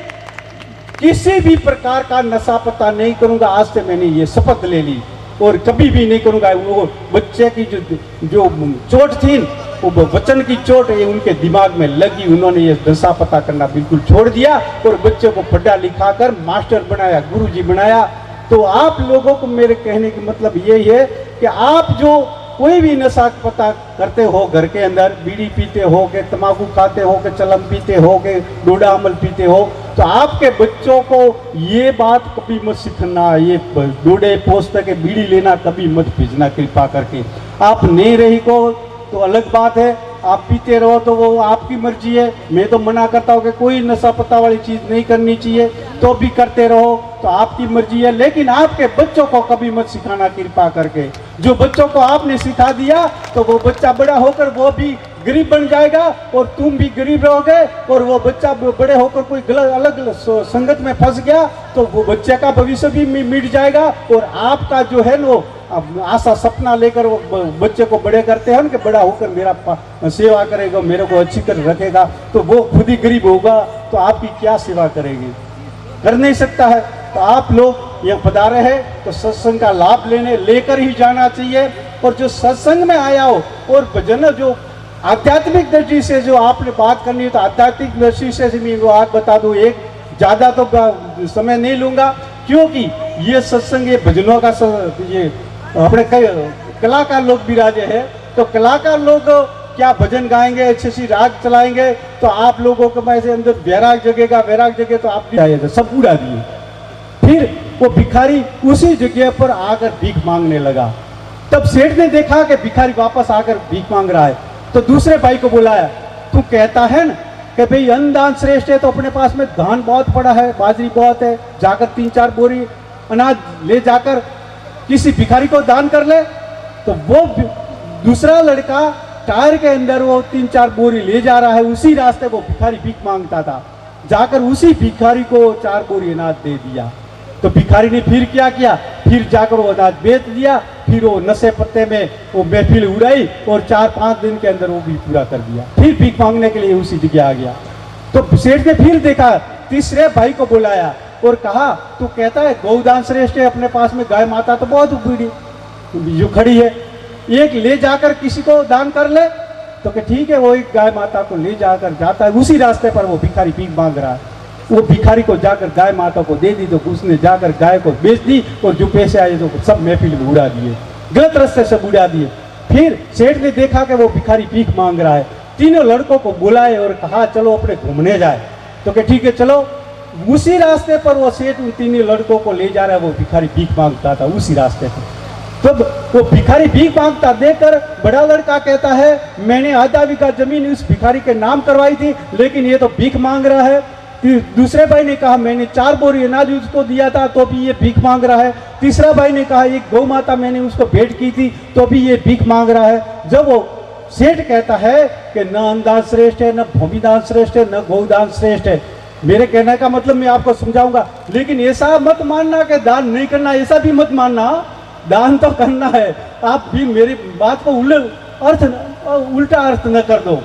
किसी भी प्रकार का नशा पता नहीं करूंगा, आज से मैंने ये शपथ ले ली और कभी भी नहीं करूंगा। वो बच्चे की जो चोट थी, वो वचन की चोट ये उनके दिमाग में लगी, उन्होंने ये नशा पता करना बिल्कुल छोड़ दिया और बच्चे को पढ़ा लिखा कर मास्टर बनाया, गुरुजी बनाया। तो आप लोगों को मेरे कहने का मतलब यही है कि आप जो कोई भी नशा पता करते हो, घर के अंदर बीड़ी पीते हो के, तंबाकू खाते हो के, चलम पीते हो के, डोडा अमल पीते हो, तो आपके बच्चों को ये बात कभी मत सीखना, ये डोडे पोस्ट के बीड़ी लेना कभी मत भेजना कृपा करके। आप नहीं रही को तो अलग बात है, आप पीते रहो तो वो आपकी मर्जी है। मैं तो मना करता हूँ कि कोई नशा पता वाली चीज़ नहीं करनी चाहिए, तो भी करते रहो तो आपकी मर्जी है, लेकिन आपके बच्चों को कभी मत सिखाना कृपा करके। जो बच्चों को आपने सिखा दिया तो वो बच्चा बड़ा होकर वो भी गरीब बन जाएगा और तुम भी गरीब रहोगे, और वो बच्चा बड़े होकर कोई गलत अलग संगत में फंस गया तो वो बच्चे का भविष्य भी मिट जाएगा, और आपका जो है वो आशा सपना लेकर वो बच्चे को बड़े करते हैं कि बड़ा होकर मेरा सेवा करेगा, मेरे को अच्छी कर रखेगा, तो वो खुद ही गरीब होगा तो आपकी क्या सेवा करेगी? कर नहीं सकता है। तो आप लोग यहाँ पधारे हैं तो सत्संग का लाभ लेकर ही जाना चाहिए। और जो सत्संग में आया हो और भजन जो आध्यात्मिक दृष्टि से जो आपने बात करनी है तो आध्यात्मिक दृष्टि से मैं वो बात बता दूं, एक ज़्यादा तो समय नहीं लूँगा क्योंकि ये सत्संग ये भजनों का ये अपने कई कलाकार लोग विराजे हैं, तो कलाकार लोग क्या भजन गाएंगे, अच्छी सी राग चलाएंगे तो आप लोगों को ऐसे अंदर वैराग जगेगा, वैराग जगे तो आप आए सब उड़ा दिए। फिर वो भिखारी उसी जगह पर आकर भीख मांगने लगा। तब सेठ ने देखा कि भिखारी वापस आकर भीख मांग रहा है तो दूसरे भाई को बुलाया, तू कहता है ना कि भाई अन्न दान श्रेष्ठ है, तो अपने पास में धान बहुत पड़ा है, बाजरी बहुत है, जाकर 3-4 बोरी अनाज ले जाकर किसी भिखारी को दान कर ले। तो वो दूसरा लड़का टायर के अंदर वो 3-4 बोरी ले जा रहा है, उसी रास्ते वो भिखारी भीख मांगता था, जाकर उसी भिखारी को 4 बोरी अनाज दे दिया। तो भिखारी ने फिर क्या किया, फिर जाकर वो अनाज बेच दिया, फिर वो नशे पत्ते में वो महफिल उड़ाई और 4-5 दिन के अंदर वो भी पूरा कर दिया। फिर भीख मांगने के लिए उसी जगह आ गया। तो सेठ ने फिर देखा, तीसरे भाई को बुलाया और कहा, तू कहता है गौदान श्रेष्ठ है, अपने पास में गाय माता तो बहुत बड़ी जो खड़ी है, एक ले जाकर किसी को दान कर ले। तो कि ठीक है, वो एक गाय माता को ले जाकर जाता है, उसी रास्ते पर वो भिखारी भीख मांग रहा है। वो भिखारी को जाकर गाय माता को दे दी तो उसने जाकर गाय को बेच दी और जो पैसे आए तो सब महफिल में उड़ा दिए, गलत रास्ते से उड़ा दिए। फिर सेठ ने देखा कि वो भिखारी भीख मांग रहा है, तीनों लड़कों को बुलाए और कहा चलो अपने घूमने जाए। तो कि ठीक है चलो। उसी रास्ते पर वो सेठ उन तीनों लड़कों को ले जा रहा है, वो भिखारी भीख मांगता था उसी रास्ते पर। तब वो भिखारी भीख मांगता देखकर बड़ा लड़का कहता है, मैंने आधा बीघा जमीन उस भिखारी के नाम करवाई थी, लेकिन ये तो भीख मांग रहा है। दूसरे भाई ने कहा, मैंने 4 बोरी अनाज उसको दिया था तो भी ये भीख मांग रहा है। तीसरा भाई ने कहा, एक गौ माता मैंने उसको भेंट की थी तो भी ये भीख मांग रहा है। जब वो सेठ कहता है कि न अन्नदान श्रेष्ठ है, न भूमिदान श्रेष्ठ है, न गौदान श्रेष्ठ है, मेरे कहने का मतलब मैं आपको समझाऊंगा, लेकिन ऐसा मत मानना कि दान नहीं करना, ऐसा भी मत मानना, दान तो करना है। आप भी मेरी बात को उल्टा अर्थ न कर दो।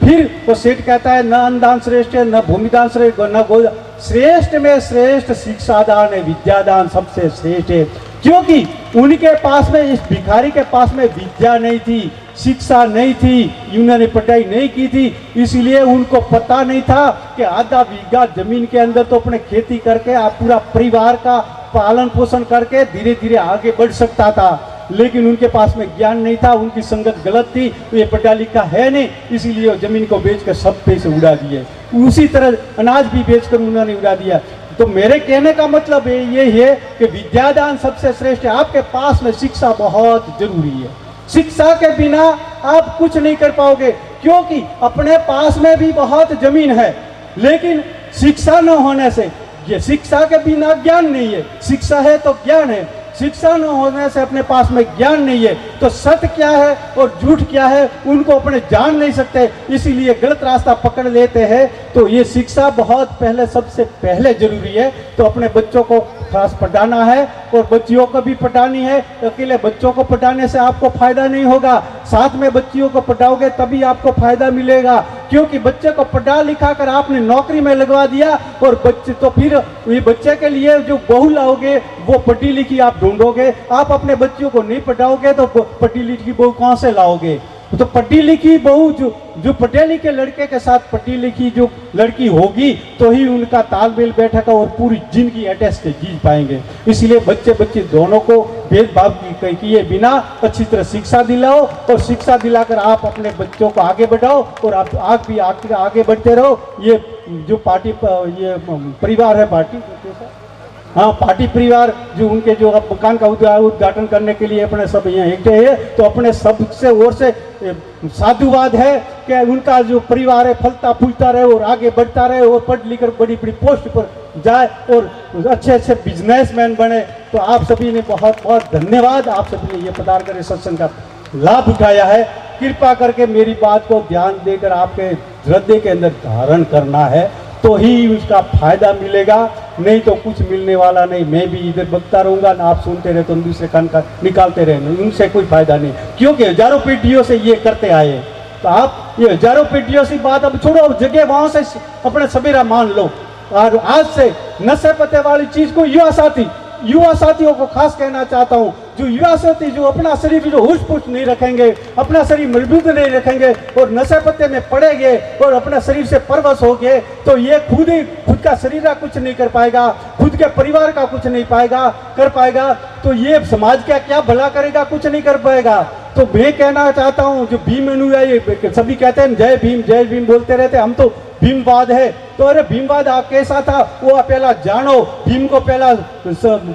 फिर वो सेठ कहता है, न अन्नदान श्रेष्ठ है, न भूमिदान श्रेष्ठ, न गौदान श्रेष्ठ में श्रेष्ठ शिक्षादान है, विद्यादान सबसे श्रेष्ठ है। क्योंकि उनके पास में, इस भिखारी के पास में विद्या नहीं थी, शिक्षा नहीं थी, उन्होंने पढ़ाई नहीं की थी, इसलिए उनको पता नहीं था कि आधा बीघा जमीन के अंदर तो अपने खेती करके आप पूरा परिवार का पालन पोषण करके धीरे धीरे आगे बढ़ सकता था। लेकिन उनके पास में ज्ञान नहीं था, उनकी संगत गलत थी, ये पढ़ा लिखा है नहीं, इसीलिए वो जमीन को बेचकर सब पैसे उड़ा दिए। उसी तरह अनाज भी बेचकर उन्होंने उड़ा दिया। तो मेरे कहने का मतलब ये है कि विद्यादान सबसे श्रेष्ठ है। आपके पास में शिक्षा बहुत जरूरी है, शिक्षा के बिना आप कुछ नहीं कर पाओगे, क्योंकि अपने पास में भी बहुत जमीन है, लेकिन शिक्षा न होने से, ये शिक्षा के बिना ज्ञान नहीं है, शिक्षा है तो ज्ञान है, शिक्षा न होने से अपने पास में ज्ञान नहीं है, तो सत्य क्या है और झूठ क्या है उनको अपने जान नहीं सकते, इसीलिए गलत रास्ता पकड़ लेते हैं। तो ये शिक्षा बहुत पहले, सबसे पहले जरूरी है। तो अपने बच्चों को खास पढ़ाना है और बच्चियों को भी पढ़ानी है। अकेले बच्चों को पढ़ाने से आपको फायदा नहीं होगा, साथ में बच्चियों को पढ़ाओगे तभी आपको फायदा मिलेगा। क्योंकि बच्चे को पढ़ा लिखा कर आपने नौकरी में लगवा दिया और बच्चे, तो फिर ये बच्चे के लिए जो बहू लाओगे वो पढ़ी लिखी आप ढूंढोगे। आप अपने बच्चों को नहीं पढ़ाओगे तो पढ़ी लिखी बहू कहाँ से लाओगे? तो पढ़ी लिखी बहू जो पढ़े लिखे लड़के के साथ पढ़ी लिखी जो लड़की होगी तो ही उनका तालमेल बैठेगा और पूरी जिंदगी अटैच से जी पाएंगे। इसलिए बच्चे बच्ची दोनों को भेदभाव किए बिना अच्छी तरह शिक्षा दिलाओ और शिक्षा दिलाकर आप अपने बच्चों को आगे बढ़ाओ और आप भी आगे बढ़ते रहो। ये जो पार्टी, ये परिवार है पार्टी, हाँ पार्टी परिवार, जो उनके जो अब मकान का उद्घाटन करने के लिए अपने सब यहाँ इकट्ठे है, तो अपने सबसे ओर से साधुवाद है कि उनका जो परिवार है फलता फूलता रहे और आगे बढ़ता रहे और पढ़ लिख कर बड़ी बड़ी पोस्ट पर जाए और अच्छे अच्छे बिजनेसमैन बने। तो आप सभी ने बहुत बहुत धन्यवाद, आप सभी ने ये पधार कर सत्संग का लाभ उठाया है। कृपा करके मेरी बात को ध्यान देकर आपके हृदय के अंदर धारण करना है तो ही उसका फायदा मिलेगा, नहीं तो कुछ मिलने वाला नहीं। मैं भी इधर बकता रहूंगा ना, आप सुनते रहे तो दूसरे कान का निकालते रहे, उनसे कोई फायदा नहीं, क्योंकि हजारों पीढ़ियों से ये करते आए। तो आप ये हजारों पीढ़ियों से बात अब छोड़ो, जगह वहां से अपने सवेरा मान लो। और आज से नशे पत्ते वाली चीज को युवा साथी युवा साथियों को खास कहना चाहता हूँ, जो युवा साथी जो अपना शरीर जो हुश पुश नहीं रखेंगे, अपना शरीर मजबूत नहीं रखेंगे और नशे पत्ते में पड़ेंगे और अपने शरीर से परवश हो गए, तो ये खुद का शरीर का कुछ नहीं कर पाएगा, खुद के परिवार का कुछ नहीं कर पाएगा, तो ये समाज का क्या भला करेगा, कुछ नहीं कर पाएगा। तो मैं कहना चाहता हूँ, जो भीम अनुयायी सभी कहते हैं जय भीम बोलते रहते, हम तो भीमवाद है, तो अरे भीमवाद आप कैसा था वो आप पहला जानो, भीम को पहला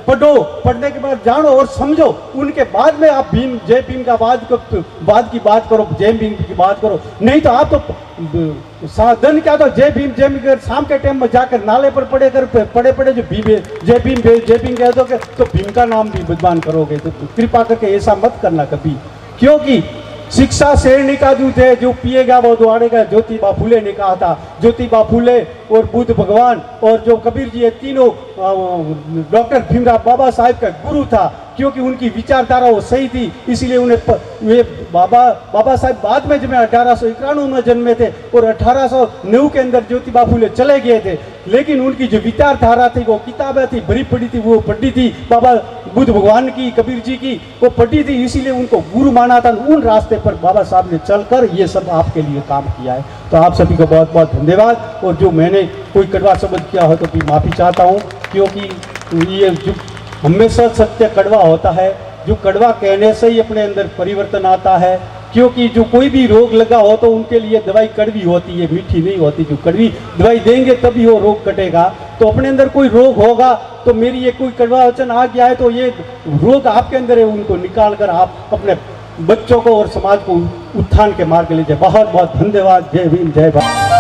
पढ़ो, पढ़ने के बाद जानो और समझो, उनके बाद में आप जय भीम का बाद की बात करो, जय भीम की बात करो। नहीं तो आप तो साधन क्या, तो जय भीम शाम के टाइम में जाकर नाले पर पड़े जो जय भीम कह दोगे तो भीम का नाम भी बदनाम करोगे। तो कृपा करके ऐसा मत करना कभी, क्योंकि शिक्षा शेरनी का दूध है, जो पिएगा वो दौड़ेगा, ज्योतिबा फूले ने कहा था। ज्योतिबा फूले और बुद्ध भगवान और जो कबीर जी, ये तीनों डॉक्टर भीमराव बाबा साहब का गुरु था, क्योंकि उनकी विचारधारा वो सही थी, इसीलिए उन्हें वे बाबा साहब बाद में जब 1891 में जन्मे थे और 1809 के अंदर ज्योतिबा फूले चले गए थे, लेकिन उनकी जो विचारधारा थी, वो किताबें थी भरी पड़ी थी, वो पढ़ी थी, बाबा बुद्ध भगवान की, कबीर जी की वो पढ़ी थी, इसीलिए उनको गुरु माना था। उन रास्ते पर बाबा साहब ने चलकर ये सब आपके लिए काम किया है। तो आप सभी को बहुत बहुत धन्यवाद, और जो मैंने कोई कड़वा शब्द किया हो तो भी माफ़ी चाहता हूँ, क्योंकि ये जो हमेशा सत्य कड़वा होता है, जो कड़वा कहने से ही अपने अंदर परिवर्तन आता है, क्योंकि जो कोई भी रोग लगा हो तो उनके लिए दवाई कड़वी होती है, मीठी नहीं होती। जो कड़वी दवाई देंगे तभी वो रोग कटेगा। तो अपने अंदर कोई रोग होगा तो मेरी ये कोई कड़वा वचन आ गया है तो ये रोग आपके अंदर है, उनको निकाल कर आप अपने बच्चों को और समाज को उत्थान के मार्ग ले जाए। बहुत बहुत धन्यवाद। जय भीम, जय भारत।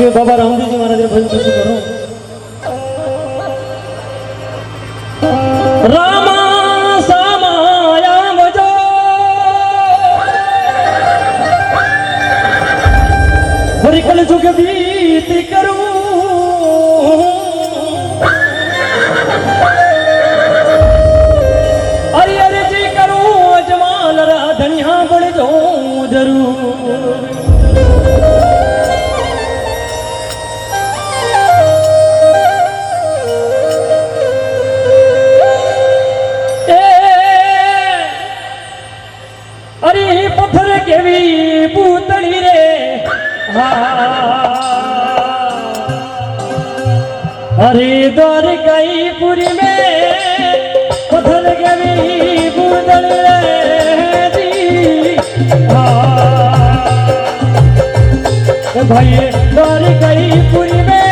बाबा रामदेव जी महाराज भजन शुरू करो। रामा समायाम जो परिकल जुग बीती करूं, अरे अरे जी करूं जमाल धनिया बड़ जाऊं जरूर। केवी पूतली रे हरिद्वार कई पुरी में पत्थर केवी पूतली रे जी भाई द्वार कई पुरी में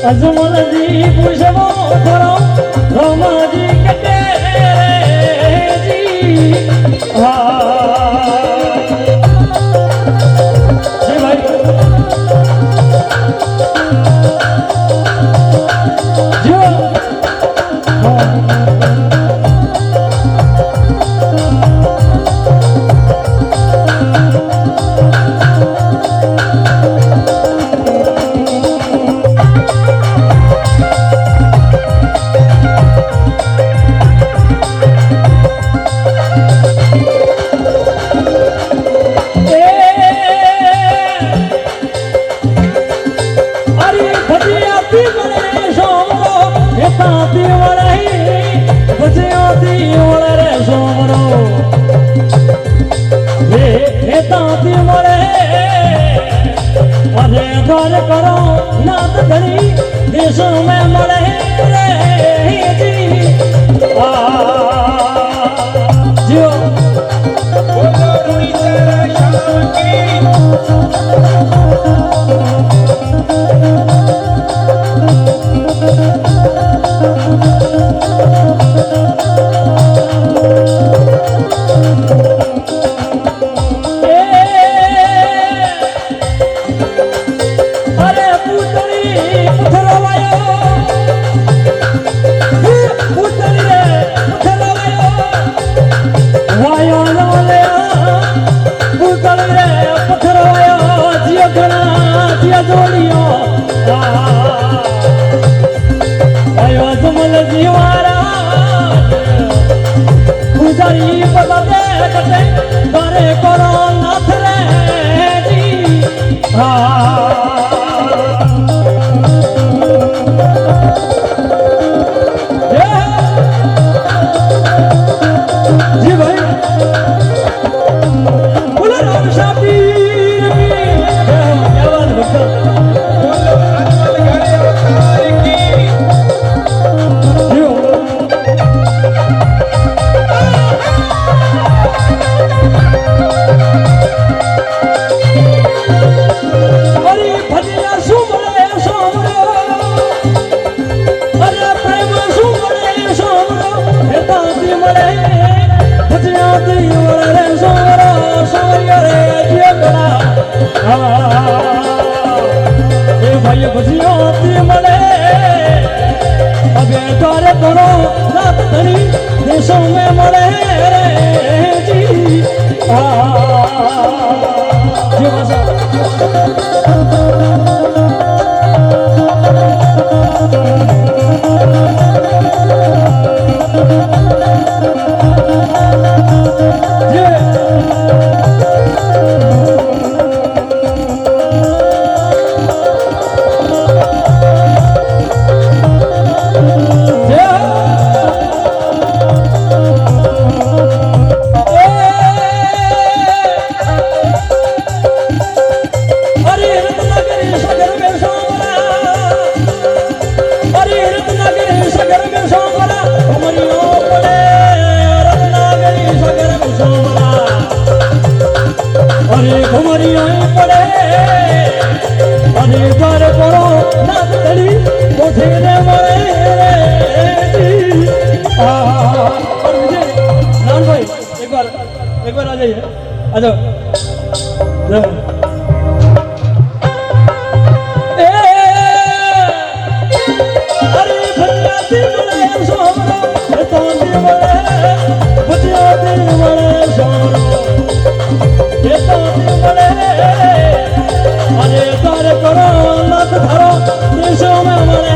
अजमल जी पूछो करो रामा जी कटे जी करो नाथ धनी देशों में मरे रे जी जियो भाई खुशियों मले अबे तारे करो रात धनी देशों में मरे जी जी भाषा एक बार आ जाइए आ जाओ अरे भैया बड़े सोमरा तो बड़े भैया बड़े सोमरा ये तो बड़े अरे तारे करो लत धरो देशों में मरे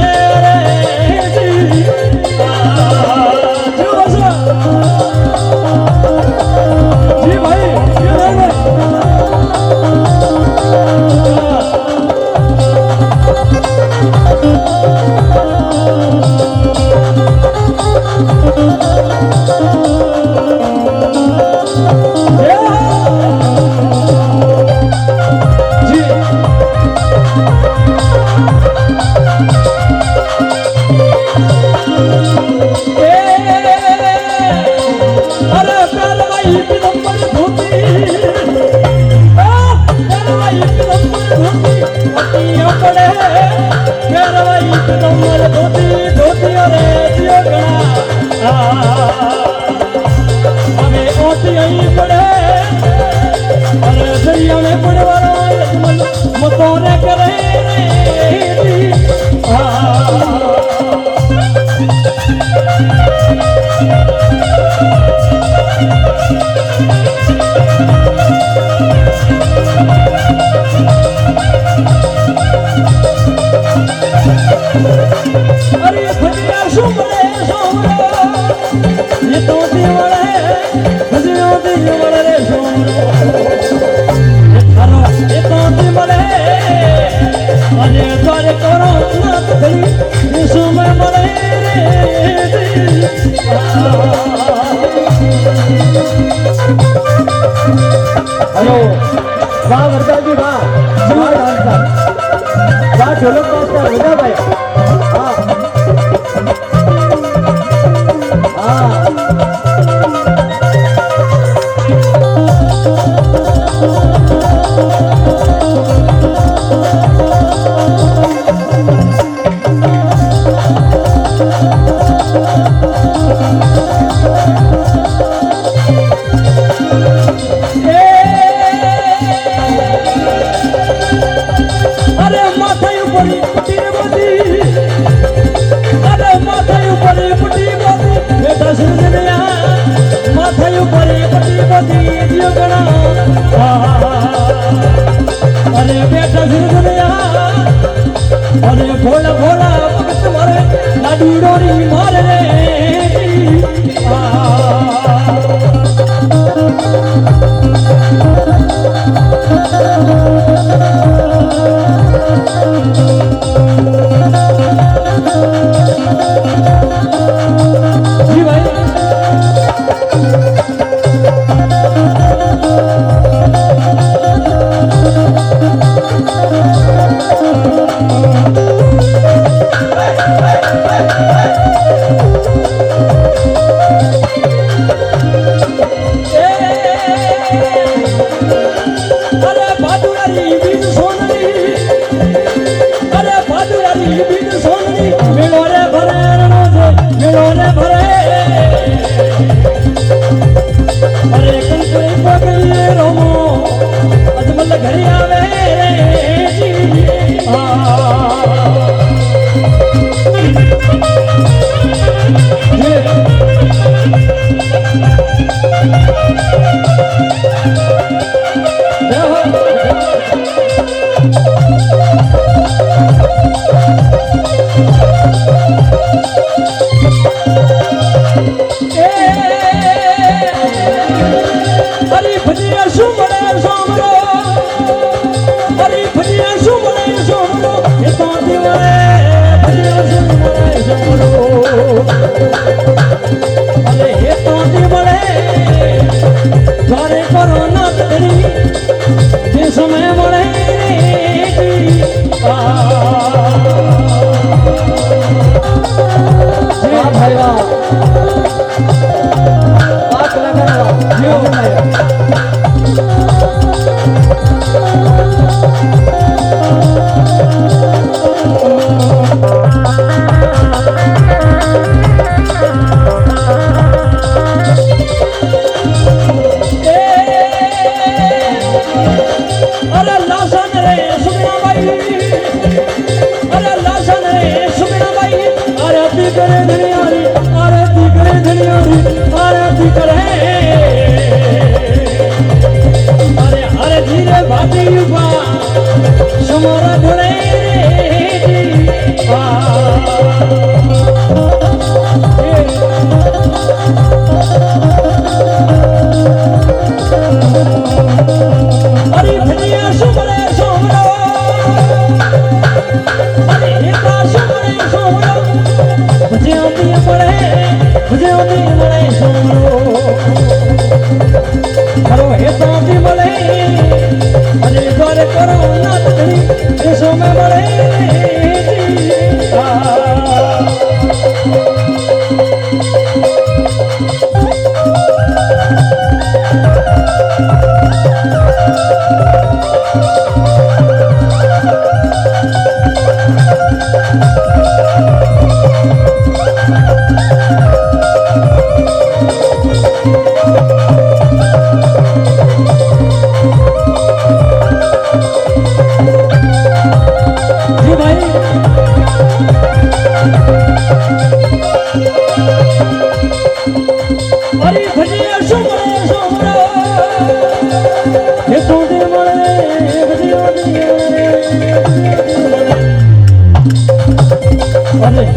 हेलो वाह वरदान जी वाह वाह डांसर वाह ढोलक मास्टर बजा भाई अरे बेटा अरे भोला भोला भगत मारे लाडू डोरी मारे जी भाई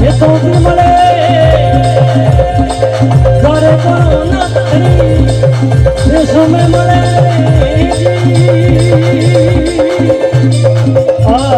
ये तो भी मले द्वारे करो ना तरी देशों में मले आ